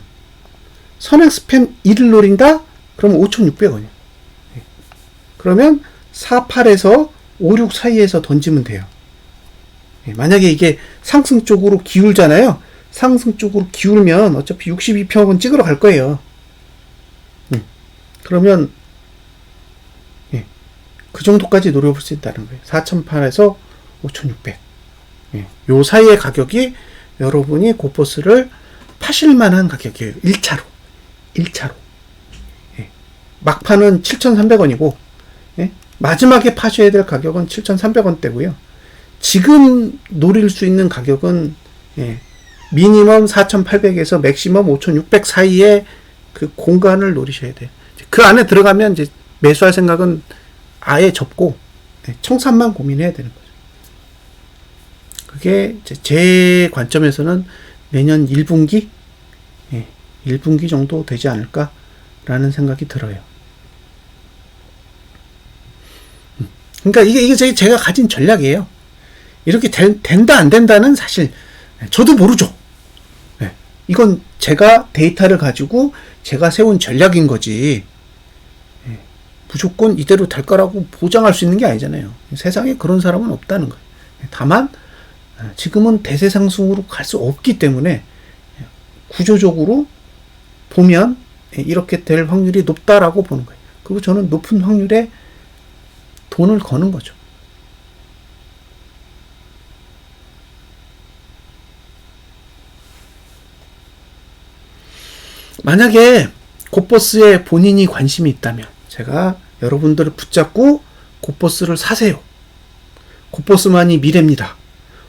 선행 스팬 1을 노린다? 그럼 5,600원이에요. 그러면 48에서 56 사이에서 던지면 돼요. 만약에 이게 상승 쪽으로 기울잖아요. 상승 쪽으로 기울면 어차피 62평은 찍으러 갈 거예요. 그러면 그 정도까지 노려볼 수 있다는 거예요. 4,800에서 5,600. 요 사이의 가격이 여러분이 고버스를 파실 만한 가격이에요. 1차로. 막판은 7,300원이고 마지막에 파셔야 될 가격은 7,300원대고요. 지금 노릴 수 있는 가격은 미니멈 4,800에서 맥시멈 5,600 사이의 그 공간을 노리셔야 돼요. 그 안에 들어가면 이제 매수할 생각은 아예 접고 청산만 고민해야 되는 거죠. 그게 이제 제 관점에서는 내년 1분기 1분기 정도 되지 않을까라는 생각이 들어요. 그러니까 이게 제가 가진 전략이에요. 이렇게 된다 안 된다는 사실 저도 모르죠. 이건 제가 데이터를 가지고 제가 세운 전략인 거지 무조건 이대로 될 거라고 보장할 수 있는 게 아니잖아요. 세상에 그런 사람은 없다는 거예요. 다만 지금은 대세상승으로 갈 수 없기 때문에 구조적으로 보면 이렇게 될 확률이 높다라고 보는 거예요. 그리고 저는 높은 확률에 돈을 거는 거죠. 만약에 곧버스에 본인이 관심이 있다면 제가 여러분들을 붙잡고 곧버스를 사세요. 곧버스만이 미래입니다.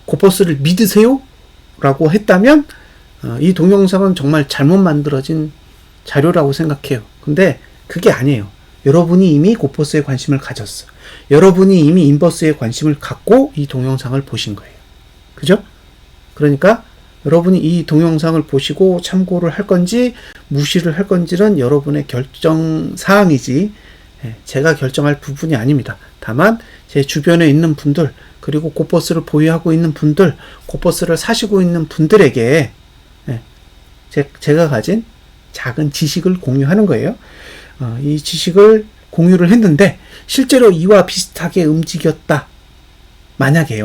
곧버스를 믿으세요? 라고 했다면 이 동영상은 정말 잘못 만들어진 자료라고 생각해요. 근데 그게 아니에요. 여러분이 이미 곧버스에 관심을 가졌어. 여러분이 이미 인버스에 관심을 갖고 이 동영상을 보신 거예요. 그죠? 그러니까 여러분이 이 동영상을 보시고 참고를 할 건지 무시를 할 건지는 여러분의 결정 사항이지 제가 결정할 부분이 아닙니다. 다만 제 주변에 있는 분들 그리고 곧버스를 보유하고 있는 분들 곧버스를 사시고 있는 분들에게 제가 가진 작은 지식을 공유하는 거예요. 이 지식을 공유를 했는데 실제로 이와 비슷하게 움직였다. 만약에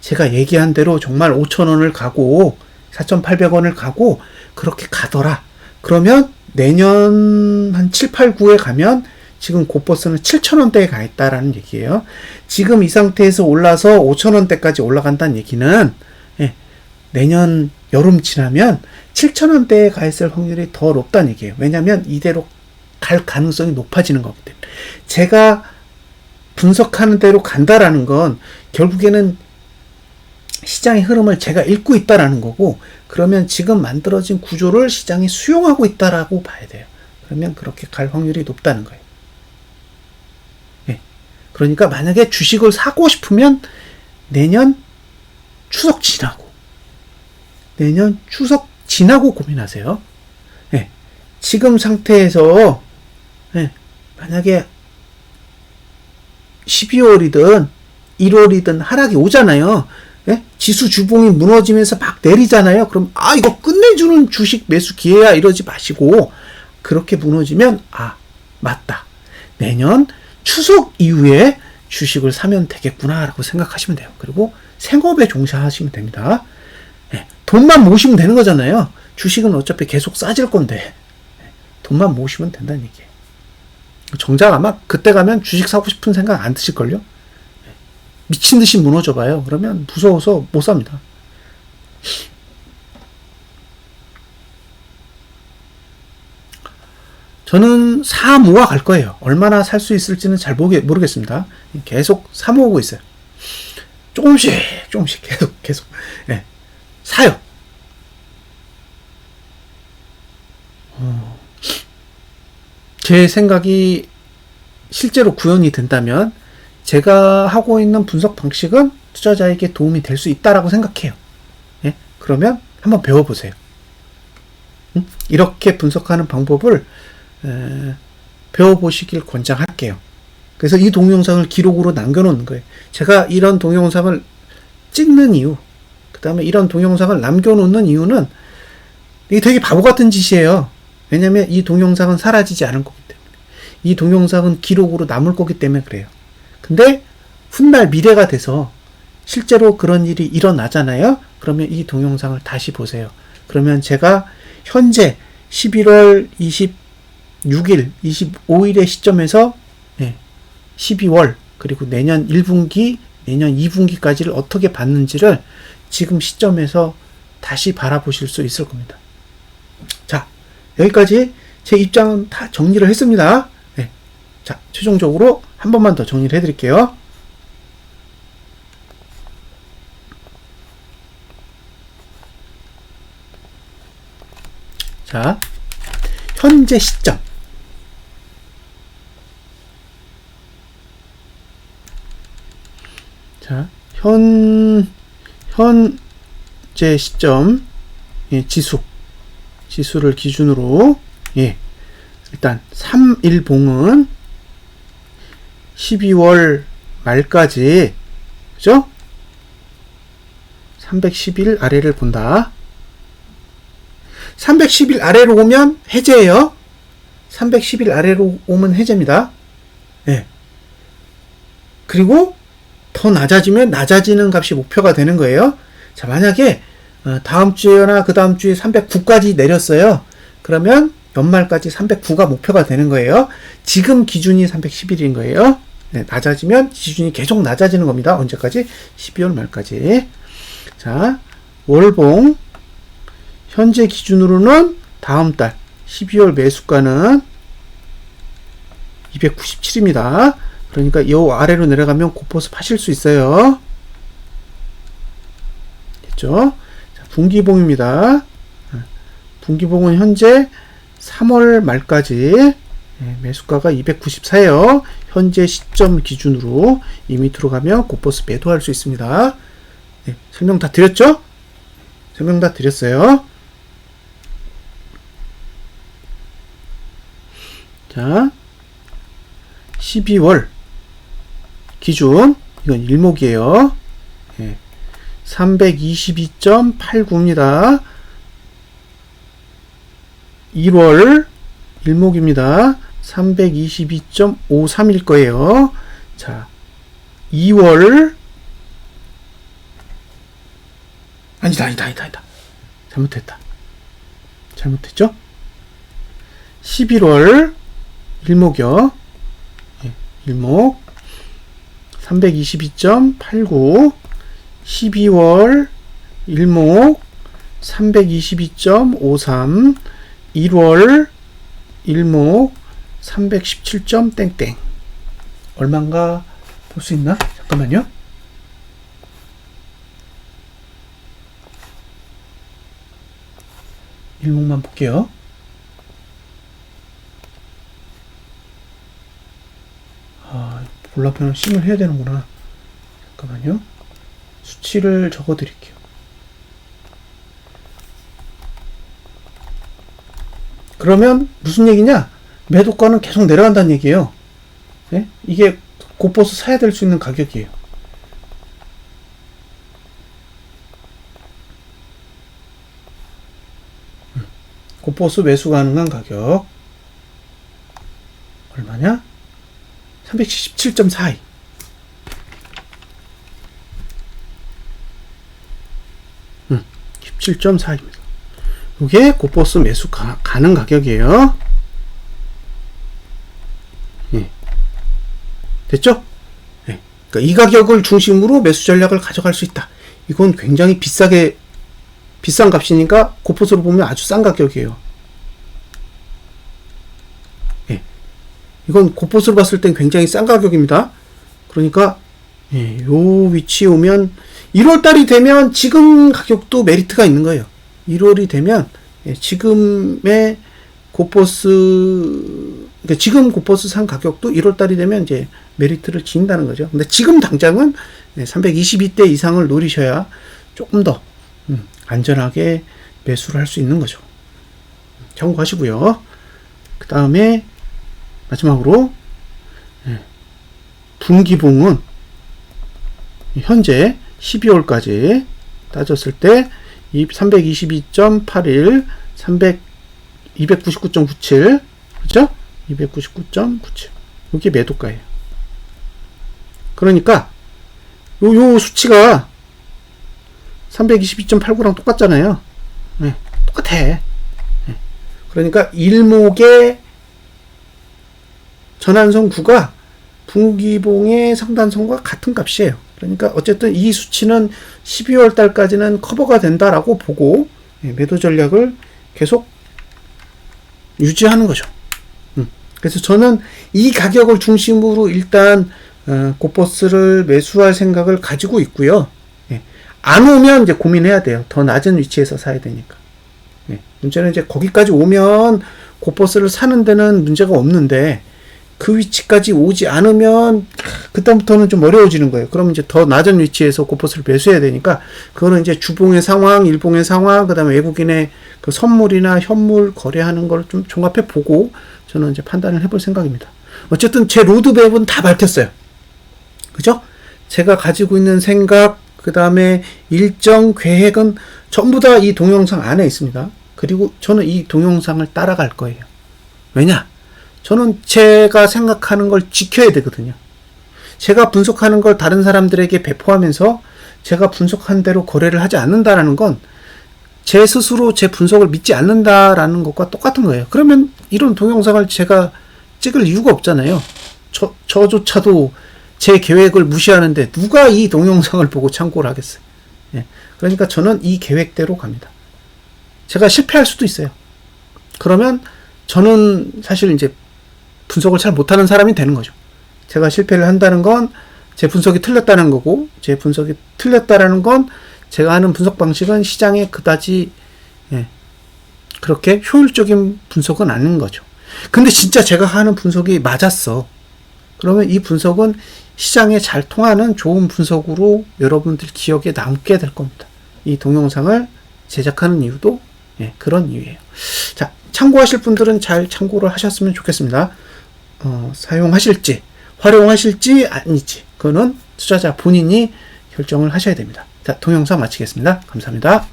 제가 얘기한 대로 정말 5,000원을 가고 4,800원을 가고 그렇게 가더라. 그러면 내년 한 7, 8, 9에 가면 지금 곧버스는 7,000원대에 가 있다라는 얘기예요. 지금 이 상태에서 올라서 5,000원대까지 올라간다는 얘기는 내년 여름 지나면 7,000원대에 가 있을 확률이 더 높다는 얘기예요. 왜냐하면 이대로 갈 가능성이 높아지는 거기 때문에. 제가 분석하는 대로 간다라는 건 결국에는 시장의 흐름을 제가 읽고 있다라는 거고 그러면 지금 만들어진 구조를 시장이 수용하고 있다라고 봐야 돼요. 그러면 그렇게 갈 확률이 높다는 거예요. 그러니까 만약에 주식을 사고 싶으면 내년 추석 지나고 고민하세요. 지금 상태에서 만약에 12월이든 1월이든 하락이 오잖아요. 지수 주봉이 무너지면서 막 내리잖아요. 그럼 이거 끝내주는 주식 매수 기회야 이러지 마시고 그렇게 무너지면 맞다. 내년 추석 이후에 주식을 사면 되겠구나라고 생각하시면 돼요. 그리고 생업에 종사하시면 됩니다. 돈만 모으시면 되는 거잖아요. 주식은 어차피 계속 싸질 건데 돈만 모으시면 된다는 얘기예요. 정작 아마 그때 가면 주식 사고 싶은 생각 안 드실걸요? 미친 듯이 무너져 봐요. 그러면 무서워서 못 삽니다. 저는 사 모아 갈 거예요. 얼마나 살 수 있을지는 잘 모르겠습니다. 계속 사 모으고 있어요. 조금씩 계속 사요. 제 생각이 실제로 구현이 된다면 제가 하고 있는 분석 방식은 투자자에게 도움이 될 수 있다라고 생각해요. 그러면 한번 배워보세요. 이렇게 분석하는 방법을 배워보시길 권장할게요. 그래서 이 동영상을 기록으로 남겨놓는 거예요. 제가 이런 동영상을 찍는 이유, 그 다음에 이런 동영상을 남겨놓는 이유는 이게 되게 바보 같은 짓이에요. 왜냐면 이 동영상은 사라지지 않을 거기 때문에. 이 동영상은 기록으로 남을 거기 때문에 그래요. 근데 훗날 미래가 돼서 실제로 그런 일이 일어나잖아요. 그러면 이 동영상을 다시 보세요. 그러면 제가 현재 11월 26일, 25일의 시점에서 12월 그리고 내년 1분기, 내년 2분기까지를 어떻게 봤는지를 지금 시점에서 다시 바라보실 수 있을 겁니다. 자, 여기까지 제 입장은 다 정리를 했습니다. 자, 최종적으로 한 번만 더 정리를 해드릴게요. 자, 현재 시점. 자, 현재 시점, 지수를 기준으로, 일단 3일봉은 12월 말까지, 그죠? 310일 아래를 본다. 310일 아래로 오면 해제예요. 310일 아래로 오면 해제입니다. 그리고 더 낮아지면 낮아지는 값이 목표가 되는 거예요. 자, 만약에 다음 주나 그 다음 주에 309까지 내렸어요. 그러면 연말까지 309가 목표가 되는 거예요. 지금 기준이 311인 거예요. 네, 낮아지면 기준이 계속 낮아지는 겁니다. 언제까지? 12월 말까지. 자, 월봉 현재 기준으로는 다음 달 12월 매수가는 297입니다. 그러니까 이 아래로 내려가면 고포스 파실 수 있어요. 됐죠? 자, 분기봉입니다. 분기봉은 현재 3월 말까지 매수가가 294예요. 현재 시점 기준으로 이 밑으로 가면 고포스 매도할 수 있습니다. 네, 설명 다 드렸죠? 설명 다 드렸어요. 자, 12월 기준, 이건 일목이에요. 322.89입니다. 1월 일목입니다. 322.53일 거예요. 자, 2월 아니다. 잘못했죠? 11월 일목이요. 일목 322.89, 12월 일목 322.53, 1월 일목 317점 땡땡. 얼마인가 볼 수 있나? 잠깐만요. 일목만 볼게요. 볼라펜을 심을 해야 되는구나. 잠깐만요. 수치를 적어 드릴게요. 그러면 무슨 얘기냐? 매도가는 계속 내려간다는 얘기예요. 네? 이게 고포스 사야 될 수 있는 가격이에요. 고포스 매수 가능한 가격 얼마냐? 377.42. 음, 17.4입니다. 이게 고포스 매수 가능 가격이에요. 예. 됐죠? 예. 그러니까 이 가격을 중심으로 매수 전략을 가져갈 수 있다. 이건 굉장히 비싼 값이니까 고포스로 보면 아주 싼 가격이에요. 예. 이건 고포스로 봤을 땐 굉장히 싼 가격입니다. 그러니까 요 위치에 오면 1월달이 되면 지금 가격도 메리트가 있는 거예요. 1월이 되면 지금의 고포스, 그러니까 지금 고포스 산 가격도 1월달이 되면 이제 메리트를 지닌다는 거죠. 근데 지금 당장은 322대 이상을 노리셔야 조금 더 안전하게 매수를 할 수 있는 거죠. 참고하시고요. 그 다음에 마지막으로 분기봉은 현재 12월까지 따졌을 때 322.81, 299.97, 그죠? 299.97. 이게 매도가예요. 그러니까 요 수치가 322.89랑 똑같잖아요. 네, 똑같아. 네. 그러니까 일목의 전환선구가 분기봉의 상단선과 같은 값이에요. 그러니까 어쨌든 이 수치는 12월 달까지는 커버가 된다라고 보고 매도 전략을 계속 유지하는 거죠. 그래서 저는 이 가격을 중심으로 일단 고포스를 매수할 생각을 가지고 있고요. 안 오면 이제 고민해야 돼요. 더 낮은 위치에서 사야 되니까. 문제는 이제 거기까지 오면 고포스를 사는 데는 문제가 없는데 그 위치까지 오지 않으면 그다음부터는 좀 어려워지는 거예요. 그러면 이제 더 낮은 위치에서 고포스를 매수해야 되니까 그거는 이제 주봉의 상황, 일봉의 상황, 그다음에 외국인의 그 선물이나 현물 거래하는 걸 좀 종합해 보고 저는 이제 판단을 해볼 생각입니다. 어쨌든 제 로드맵은 다 밝혔어요. 그죠? 제가 가지고 있는 생각, 그다음에 일정 계획은 전부 다 이 동영상 안에 있습니다. 그리고 저는 이 동영상을 따라갈 거예요. 왜냐? 저는 제가 생각하는 걸 지켜야 되거든요. 제가 분석하는 걸 다른 사람들에게 배포하면서 제가 분석한 대로 거래를 하지 않는다라는 건 제 스스로 제 분석을 믿지 않는다라는 것과 똑같은 거예요. 그러면 이런 동영상을 제가 찍을 이유가 없잖아요. 저조차도 제 계획을 무시하는데 누가 이 동영상을 보고 참고를 하겠어요. 예. 그러니까 저는 이 계획대로 갑니다. 제가 실패할 수도 있어요. 그러면 저는 사실 이제 분석을 잘 못하는 사람이 되는 거죠. 제가 실패를 한다는 건 제 분석이 틀렸다는 거고, 제 분석이 틀렸다라는 건 제가 하는 분석 방식은 시장에 그다지 그렇게 효율적인 분석은 아닌 거죠. 근데 진짜 제가 하는 분석이 맞았어. 그러면 이 분석은 시장에 잘 통하는 좋은 분석으로 여러분들 기억에 남게 될 겁니다. 이 동영상을 제작하는 이유도 그런 이유예요. 자, 참고하실 분들은 잘 참고를 하셨으면 좋겠습니다. 사용하실지, 활용하실지 아닐지, 그거는 투자자 본인이 결정을 하셔야 됩니다. 자, 동영상 마치겠습니다. 감사합니다.